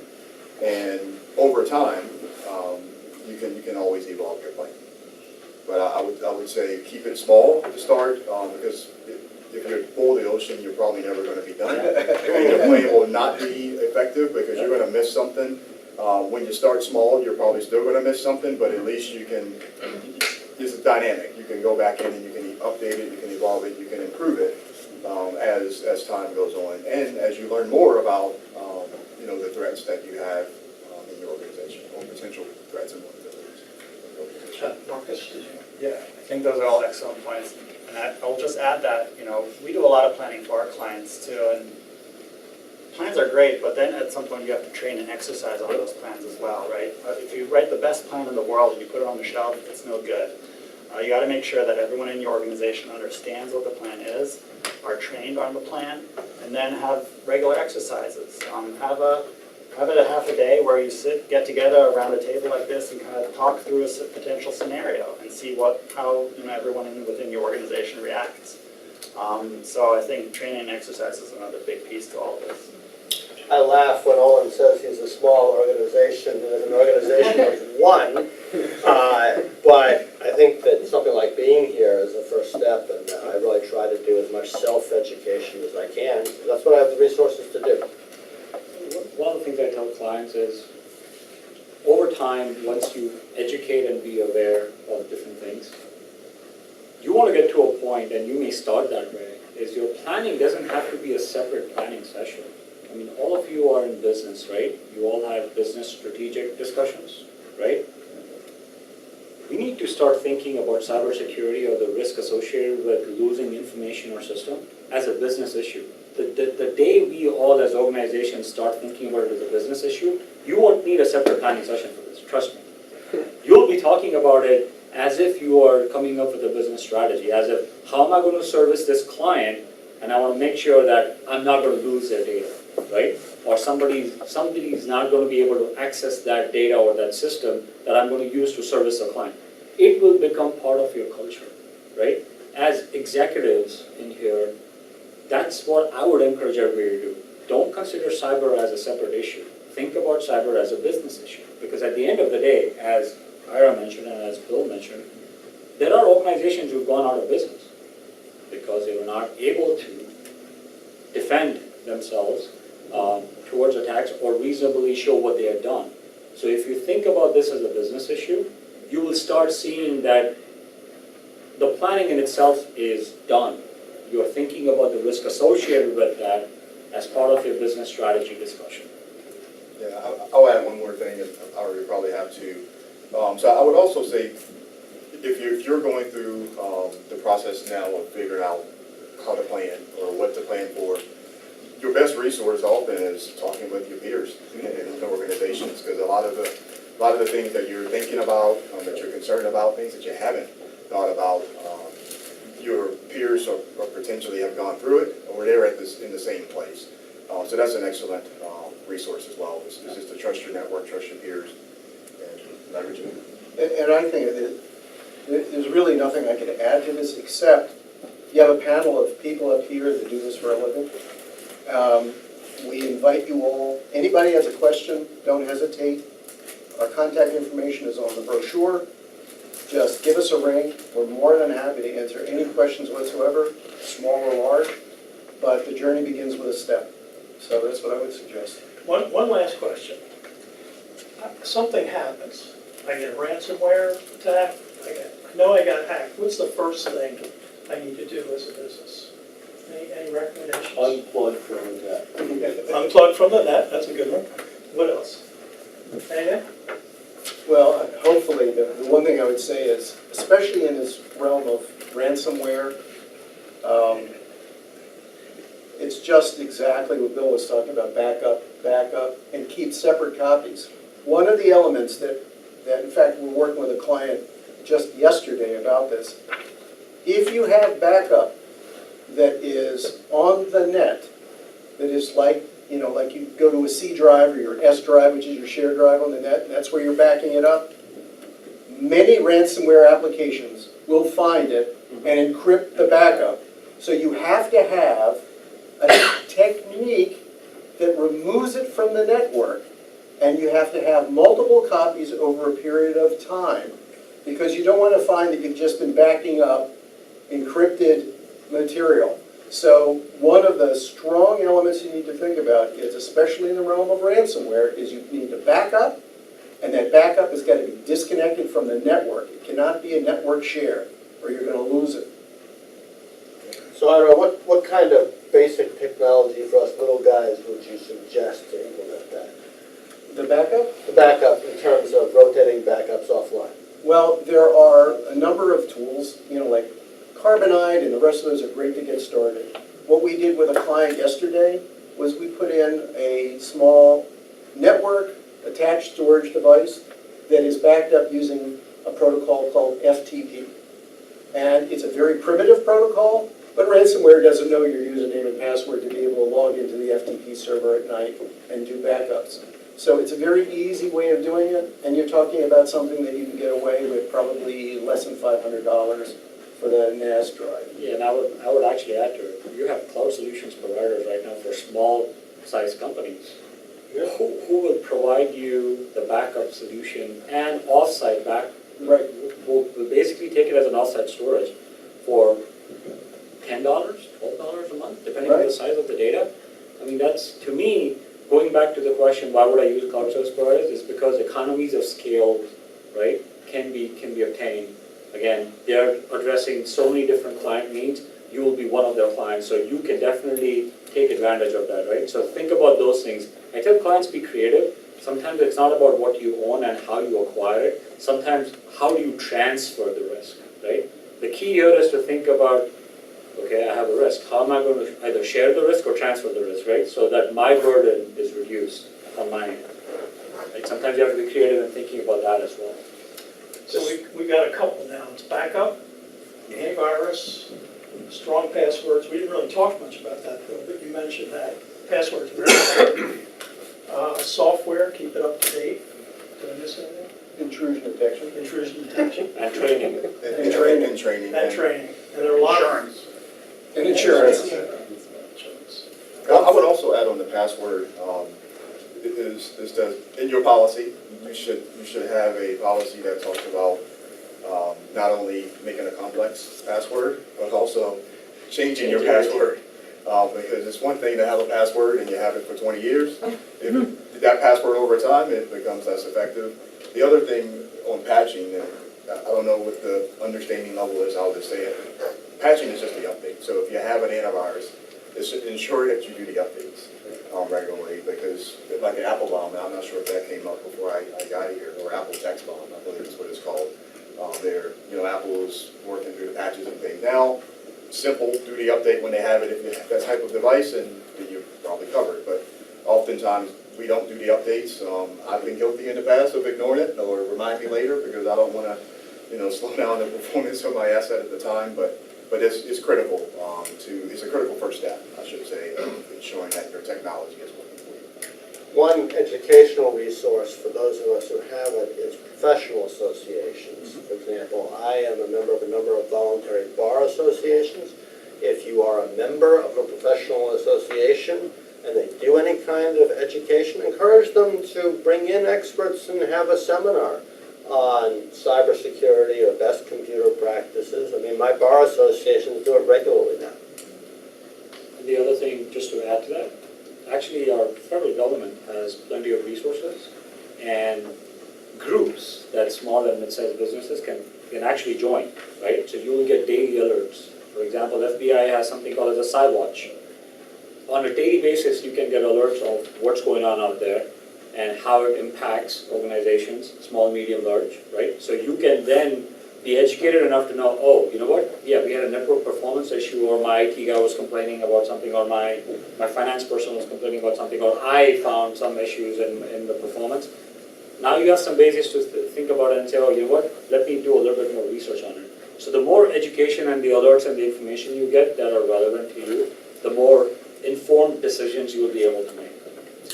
And over time, you can always evolve your plan. But I would say keep it small to start, because if you boil the ocean, you're probably never going to be done. And your plan will not be effective because you're going to miss something. When you start small, you're probably still going to miss something, but at least you can, it's dynamic. You can go back in and you can update it, you can evolve it, you can improve it as time goes on. And as you learn more about the threats that you have in your organization, or potential threats and vulnerabilities. Marcus, did you? Yeah, I think those are all excellent points. And I'll just add that, we do a lot of planning for our clients too, and plans are great, but then at some point you have to train and exercise on those plans as well, right? If you write the best plan in the world and you put it on the shelf, it's no good. You gotta make sure that everyone in your organization understands what the plan is, are trained on the plan, and then have regular exercises. Have it a half a day where you get together around a table like this and kind of talk through a potential scenario and see how everyone within your organization reacts. So I think training and exercise is another big piece to all of this. I laugh when Olin says he's a small organization, as an organization of one. But I think that something like being here is the first step, and I really try to do as much self-education as I can. That's what I have the resources to do. One of the things I tell clients is, over time, once you educate and be aware of different things, you want to get to a point, and you may start that way, is your planning doesn't have to be a separate planning session. I mean, all of you are in business, right? You all have business strategic discussions, right? We need to start thinking about cybersecurity or the risk associated with losing information or system as a business issue. The day we all as organizations start thinking about it as a business issue, you won't need a separate planning session for this, trust me. You'll be talking about it as if you are coming up with a business strategy, as if, how am I going to service this client, and I want to make sure that I'm not going to lose their data, right? Or somebody's not going to be able to access that data or that system that I'm going to use to service a client. It will become part of your culture, right? As executives in here, that's what I would encourage everybody to do. Don't consider cyber as a separate issue. Think about cyber as a business issue. Because at the end of the day, as Ira mentioned and as Bill mentioned, there are organizations who've gone out of business because they were not able to defend themselves towards attacks or reasonably show what they had done. So if you think about this as a business issue, you will start seeing that the planning in itself is done. You're thinking about the risk associated with that as part of your business strategy discussion. Yeah, I'll add one more thing, and I already probably have to. So I would also say, if you're going through the process now of figuring out how to plan or what to plan for, your best resource often is talking with your peers in organizations, because a lot of the things that you're thinking about, that you're concerned about, things that you haven't thought about, your peers or potentially have gone through it, or they're in the same place. So that's an excellent resource as well, is just to trust your network, trust your peers, and leverage it. And I think there's really nothing I can add to this, except you have a panel of people up here that do this for a living. We invite you all, anybody has a question, don't hesitate. Our contact information is on the brochure. Just give us a ring. We're more than happy to answer any questions whatsoever, small or large, but the journey begins with a step. So that's what I would suggest. One last question. Something happens. I get a ransomware attack. I know I got hacked. What's the first thing I need to do as a business? Any recommendations? Unplug from that. Unplug unplug from the net, that's a good one. What else? Anything? Well, hopefully, the one thing I would say is, especially in this realm of ransomware, it's just exactly what Bill was talking about, backup, and keep separate copies. One of the elements that in fact, we're working with a client just yesterday about this. If you have backup that is on the net, that is like, like you go to a C drive or your S drive, which is your shared drive on the net, and that's where you're backing it up, many ransomware applications will find it and encrypt the backup. So you have to have a technique that removes it from the network, and you have to have multiple copies over a period of time, because you don't want to find that you've just been backing up encrypted material. So one of the strong elements you need to think about is, especially in the realm of ransomware, is you need to back up, and that backup has got to be disconnected from the network. It cannot be a network share, or you're going to lose it. So I don't know, what kind of basic technology for us little guys would you suggest to implement that? The backup? The backup in terms of rotating backups offline. Well, there are a number of tools, like Carbonite and the rest of those are great to get started. What we did with a client yesterday was we put in a small network attached storage device that is backed up using a protocol called FTP. And it's a very primitive protocol, but ransomware doesn't know your username and password to be able to log into the FTP server at night and do backups. So it's a very easy way of doing it, and you're talking about something that you can get away with probably less than $500 for the NAS drive. Yeah, and I would actually add to it, you have cloud solutions providers right now for small-sized companies. Who will provide you the backup solution and off-site back? Right. Will basically take it as an off-site storage for $10, $12 a month, depending on the size of the data. I mean, that's, to me, going back to the question, why would I use cloud service providers, is because economies of scale, right, can be obtained. Again, they're addressing so many different client needs. You will be one of their clients, so you can definitely take advantage of that, right? So think about those things. I tell clients, be creative. Sometimes it's not about what you own and how you acquire it. Sometimes, how do you transfer the risk, right? The key here is to think about, okay, I have a risk. How am I going to either share the risk or transfer the risk, right? So that my burden is reduced on my end. Right? Sometimes you have to be creative in thinking about that as well. So we got a couple now. It's backup, antivirus, strong passwords. We didn't really talk much about that though, but you mentioned that. Passwords are very important. Software, keep it up to date. Did I miss anything? Intrusion detection. Intrusion detection. And training. And training. And training. And training. And there are a lot of... And insurance. Insurance. I would also add on the password, is that in your policy, you should have a policy that talks about not only making a complex password, but also changing your password. Because it's one thing to have a password and you have it for 20 years. If that password over time, it becomes less effective. The other thing on patching, and I don't know what the understanding level is, I'll just say it. Patching is just the update. So if you have an antivirus, ensure that you do the updates regularly, because like an Apple bomb, I'm not sure if that came up before I got here, or Apple text bomb, I believe is what it's called. Apple is working through the patches and things now. Simple, do the update when they have it. If you have that type of device, and you're probably covered. But oftentimes we don't do the updates. I've been guilty in the past of ignoring it, or remind me later, because I don't want to, slow down the performance of my asset at the time. But it's critical it's a critical first step, I should say, of ensuring that your technology is working for you. One educational resource for those of us who haven't is professional associations. For example, I am a member of a number of voluntary bar associations. If you are a member of a professional association and they do any kind of education, encourage them to bring in experts and have a seminar on cybersecurity or best computer practices. I mean, my bar associations do it regularly now. And the other thing, just to add to that, actually our federal government has plenty of resources and groups that small and mid-sized businesses can actually join, right? So you will get daily alerts. For example, FBI has something called as a CyWatch. on a daily basis, you can get alerts of what's going on out there and how it impacts organizations, small, medium, large, right? So you can then be educated enough to know, oh, you know what? Yeah, we had a network performance issue, or my IT guy was complaining about something, or my finance person was complaining about something, or I found some issues in the performance. Now you have some basis to think about it and say, oh, you know what? Let me do a little bit more research on it. So the more education and the alerts and the information you get that are relevant to you, the more informed decisions you will be able to make.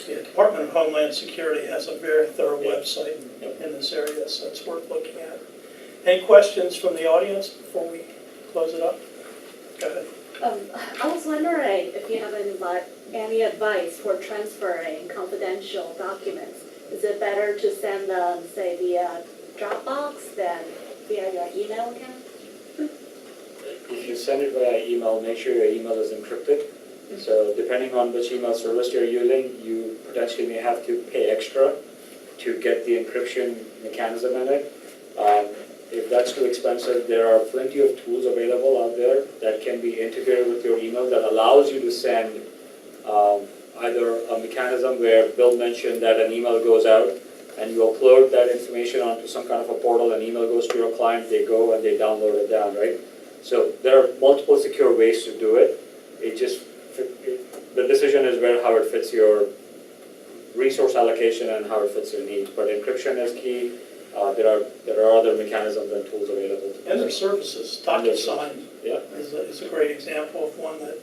The Department of Homeland Security has a very thorough Yeah. website Yep. in this area, so it's worth looking at. Any questions from the audience before we close it up? Go ahead. I was wondering if you have any advice for transferring confidential documents. Is it better to send them, say, via Dropbox than via your email account? If you send it via email, make sure your email is encrypted. So depending on which email service you're using, you potentially may have to pay extra to get the encryption mechanism in it. If that's too expensive, there are plenty of tools available out there that can be integrated with your email that allows you to send either a mechanism where Bill mentioned that an email goes out and you upload that information onto some kind of a portal, an email goes to your client, they go and they download it down, right? So there are multiple secure ways to do it. The decision is how it fits your resource allocation and how it fits your needs. But encryption is key. There are other mechanisms and tools available. And their services, DocuSign Yeah. is a great example of one that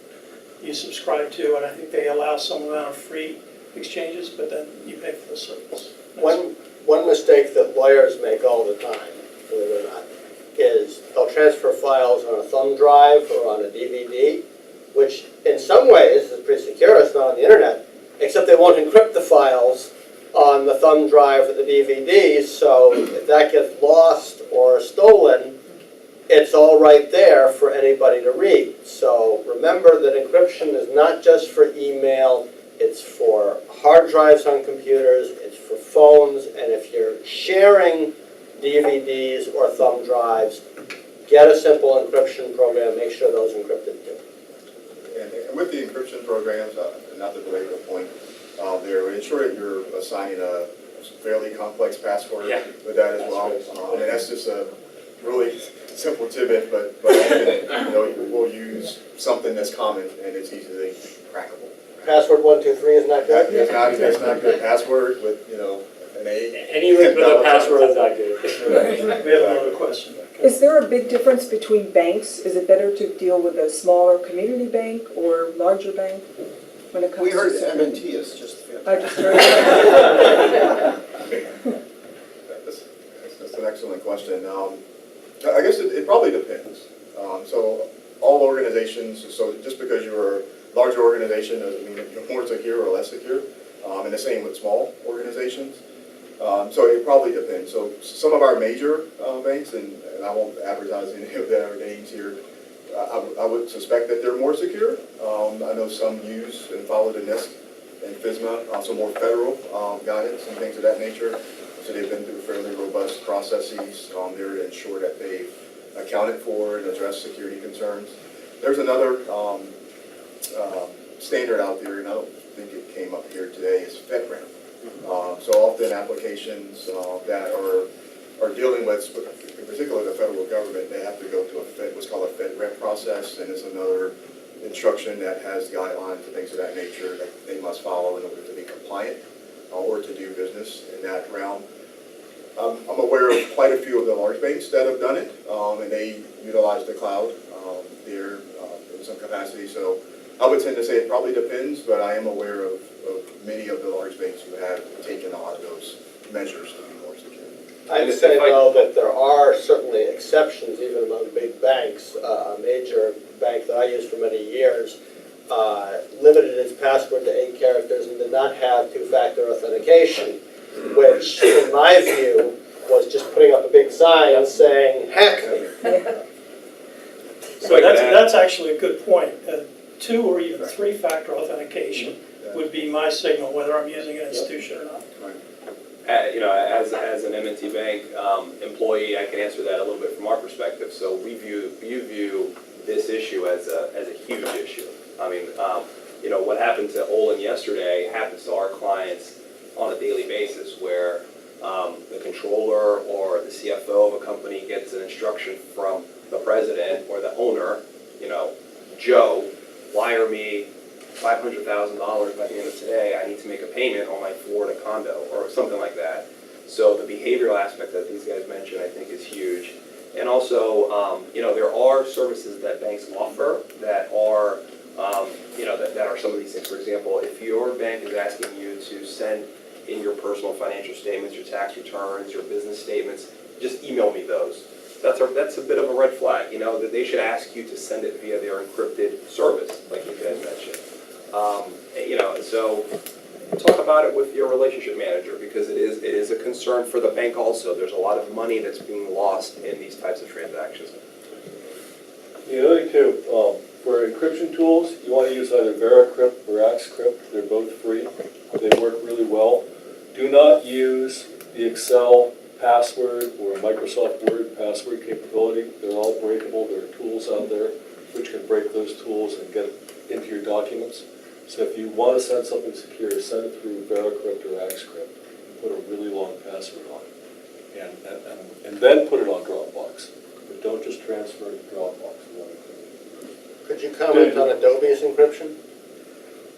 you subscribe to, and I think they allow some amount of free exchanges, but then you pay for the service. One mistake that lawyers make all the time, believe it or not, is they'll transfer files on a thumb drive or on a DVD, which in some ways is pretty secure, it's not on the internet, except they won't encrypt the files on the thumb drive or the DVDs, so if that gets lost or stolen, it's all right there for anybody to read. So remember that encryption is not just for email, it's for hard drives on computers, it's for phones, and if you're sharing DVDs or thumb drives, get a simple encryption program, make sure those are encrypted too. And with the encryption programs, not to belabor the point, they're ensuring you're assigning a fairly complex password Yeah. with that as well. And that's just a really simple tidbit, but often, we'll use something that's common and it's easily crackable. Password 123 is not good? It's not good. Password with, an A. Anyway, with a password is not good. We have another question. Is there a big difference between banks? Is it better to deal with a smaller community bank or larger bank when it comes to? We heard M&T is just I just heard. That's an excellent question. I guess it probably depends. So all organizations, so just because you're a larger organization doesn't mean you're more secure or less secure. And the same with small organizations. So it probably depends. So some of our major banks, and I won't advertise any of their names here, I would suspect that they're more secure. I know some use and follow the NIST and FSMA, also more federal guidance and things of that nature. So they've been through fairly robust processes there to ensure that they've accounted for and addressed security concerns. There's another standard out there, and I don't think it came up here today, is FedRAMP. So often applications that are dealing with, in particular the federal government, they have to go through what's called a FedRAMP process, and it's another instruction that has guidelines and things of that nature that they must follow in order to be compliant or to do business in that realm. I'm aware of quite a few of the large banks that have done it, and they utilize the cloud there in some capacity. So I would tend to say it probably depends, but I am aware of many of the large banks who have taken a lot of those measures to be more secure. I'd say, though, that there are certainly exceptions even among big banks. A major bank that I used for many years limited its password to 8 characters and did not have two-factor authentication, which, in my view, was just putting up a big sign saying, hack me. So that's actually a good point. 2 or even 3-factor authentication would be my signal whether I'm using an institution or not. As an M&T Bank employee, I can answer that a little bit from our perspective. So we view this issue as a huge issue. I mean, what happened to Olin yesterday happens to our clients on a daily basis, where the controller or the CFO of a company gets an instruction from the president or the owner, Joe, wire me $500,000 by the end of today. I need to make a payment on my Florida condo or something like that. So the behavioral aspect that these guys mentioned, I think, is huge. And also, there are services that banks offer that are, that are some of these things. For example, if your bank is asking you to send in your personal financial statements, your tax returns, your business statements, just email me those. That's a bit of a red flag, that they should ask you to send it via their encrypted service, like you guys mentioned. So talk about it with your relationship manager, because it is a concern for the bank also. There's a lot of money that's being lost in these types of transactions. The other two, for encryption tools, you want to use either VeraCrypt or AxeCrypt. They're both free. They work really well. Do not use the Excel password or Microsoft Word password capability. They're all breakable. There are tools out there which can break those tools and get into your documents. So if you want to send something secure, send it through VeraCrypt or AxeCrypt and put a really long password on it. And then put it on Dropbox. But don't just transfer it to Dropbox. Could you comment on Adobe's encryption?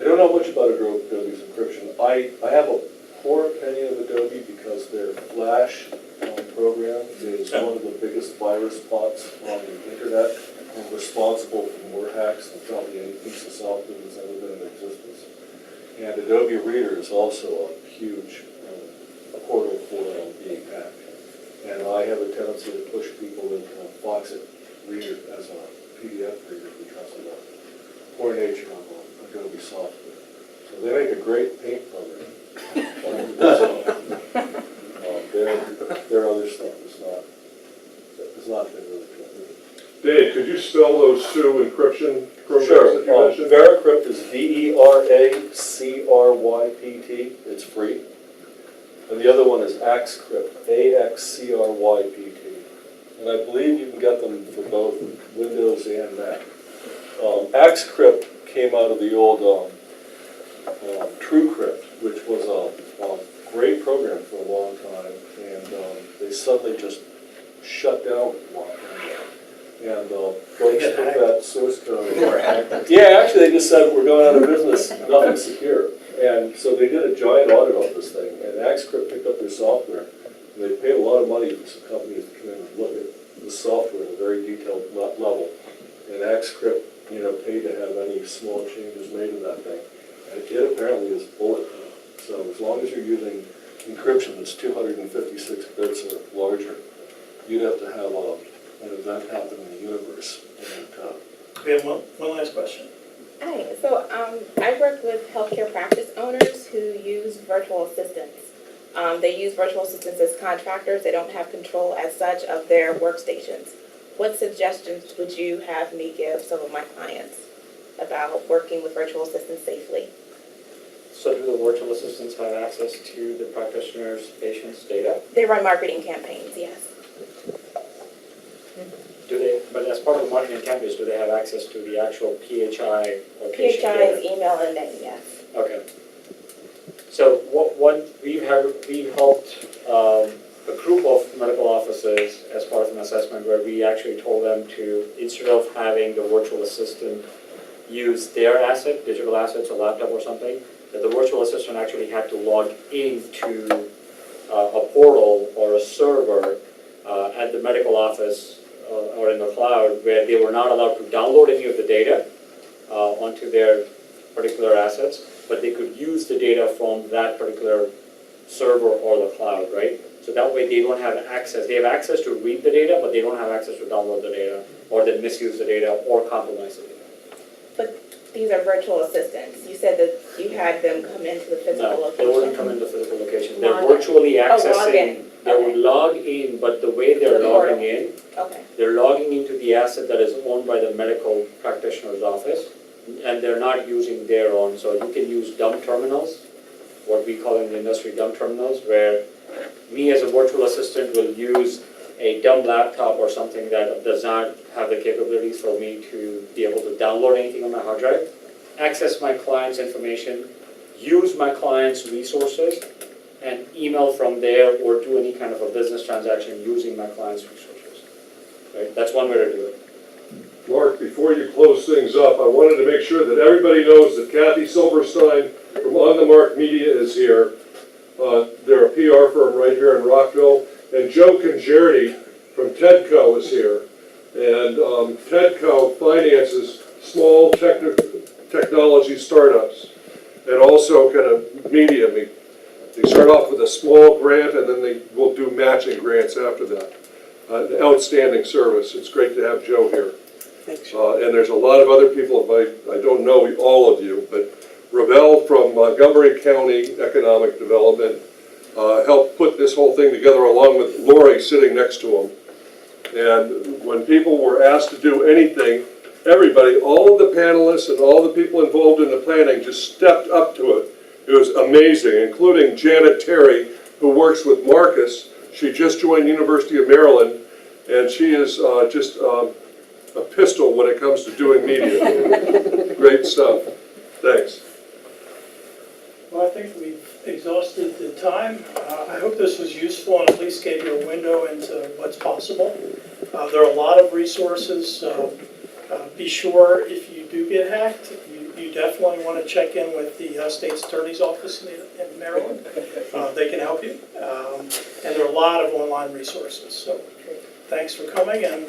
I don't know much about Adobe's encryption. I have a poor opinion of Adobe because their Flash program is one of the biggest virus plots on the internet and responsible for more hacks than probably any piece of software that's ever been in existence. And Adobe Reader is also a huge portal for being hacked. And I have a tendency to push people into Foxit Reader as a PDF reader because of the poor nature of Adobe software. So they make a great paint program. Their other stuff is not been really good. Dave, could you spell those two encryption programs Sure. that you mentioned? VeraCrypt is VeraCrypt. It's free. And the other one is AxeCrypt, AXCRYPT. And I believe you can get them for both Windows and Mac. AxeCrypt came out of the old TrueCrypt, which was a great program for a long time, and they suddenly just shut down a long time ago. And folks took that source code. Yeah, actually, they just said, we're going out of business, nothing's secure. And so they did a giant audit on this thing, and AxeCrypt picked up their software. And they paid a lot of money for some companies to come in and look at the software at a very detailed level. And AxeCrypt, paid to have any small changes made to that thing. And it apparently is bulletproof. So as long as you're using encryption that's 256 bits or larger, you'd have to have an event happen in the universe. And, We have one last question. Hi, so I work with healthcare practice owners who use virtual assistants. They use virtual assistants as contractors. They don't have control as such of their workstations. What suggestions would you have me give some of my clients about working with virtual assistants safely? So do the virtual assistants have access to the practitioner's patient's data? They run marketing campaigns, yes. Do they, but as part of the marketing campaigns, do they have access to the actual PHI or patient PHI data? is email and name, yes. Okay. So what we've helped a group of medical offices as part of an assessment where we actually told them to, instead of having the virtual assistant use their asset, digital assets, a laptop or something, that the virtual assistant actually had to log into a portal or a server at the medical office or in the cloud where they were not allowed to download any of the data onto their particular assets, but they could use the data from that particular server or the cloud, right? So that way they don't have access. They have access to read the data, but they don't have access to download the data or then misuse the data or compromise the data. But these are virtual assistants. You said that you had them come into the physical No, location. they wouldn't come into the physical location. They're Log in. virtually Oh, log accessing, in. they would Okay. log in, but the way they're The portal. logging in, Okay. they're logging into the asset that is owned by the medical practitioner's office, and they're not using their own. So you can use dumb terminals, what we call in the industry dumb terminals, where me as a virtual assistant will use a dumb laptop or something that does not have the capabilities for me to be able to download anything on my hard drive. access my client's information, use my client's resources, and email from there or do any kind of a business transaction using my client's resources. Right? That's one way to do it. Mark, before you close things up, I wanted to make sure that everybody knows that Kathy Silverstein from On the Mark Media is here. They're a PR firm right here in Rockville. And Joe Congerti from Tedco is here. And Tedco finances small technology startups and also kind of media. They start off with a small grant and then they will do matching grants after that. An outstanding service. It's great to have Joe here. And there's a lot of other people, I don't know all of you, but Ravel from Montgomery County Economic Development helped put this whole thing together along with Lori sitting next to him. And when people were asked to do anything, everybody, all of the panelists and all the people involved in the planning just stepped up to it. It was amazing, including Janet Terry, who works with Marcus. She just joined University of Maryland, and she is just a pistol when it comes to doing media. Great stuff. Thanks. Well, I think we've exhausted the time. I hope this was useful and at least gave you a window into what's possible. There are a lot of resources, so be sure if you do get hacked, you definitely want to check in with the State's Attorney's Office in Maryland. They can help you. And there are a lot of online resources. So thanks for coming, and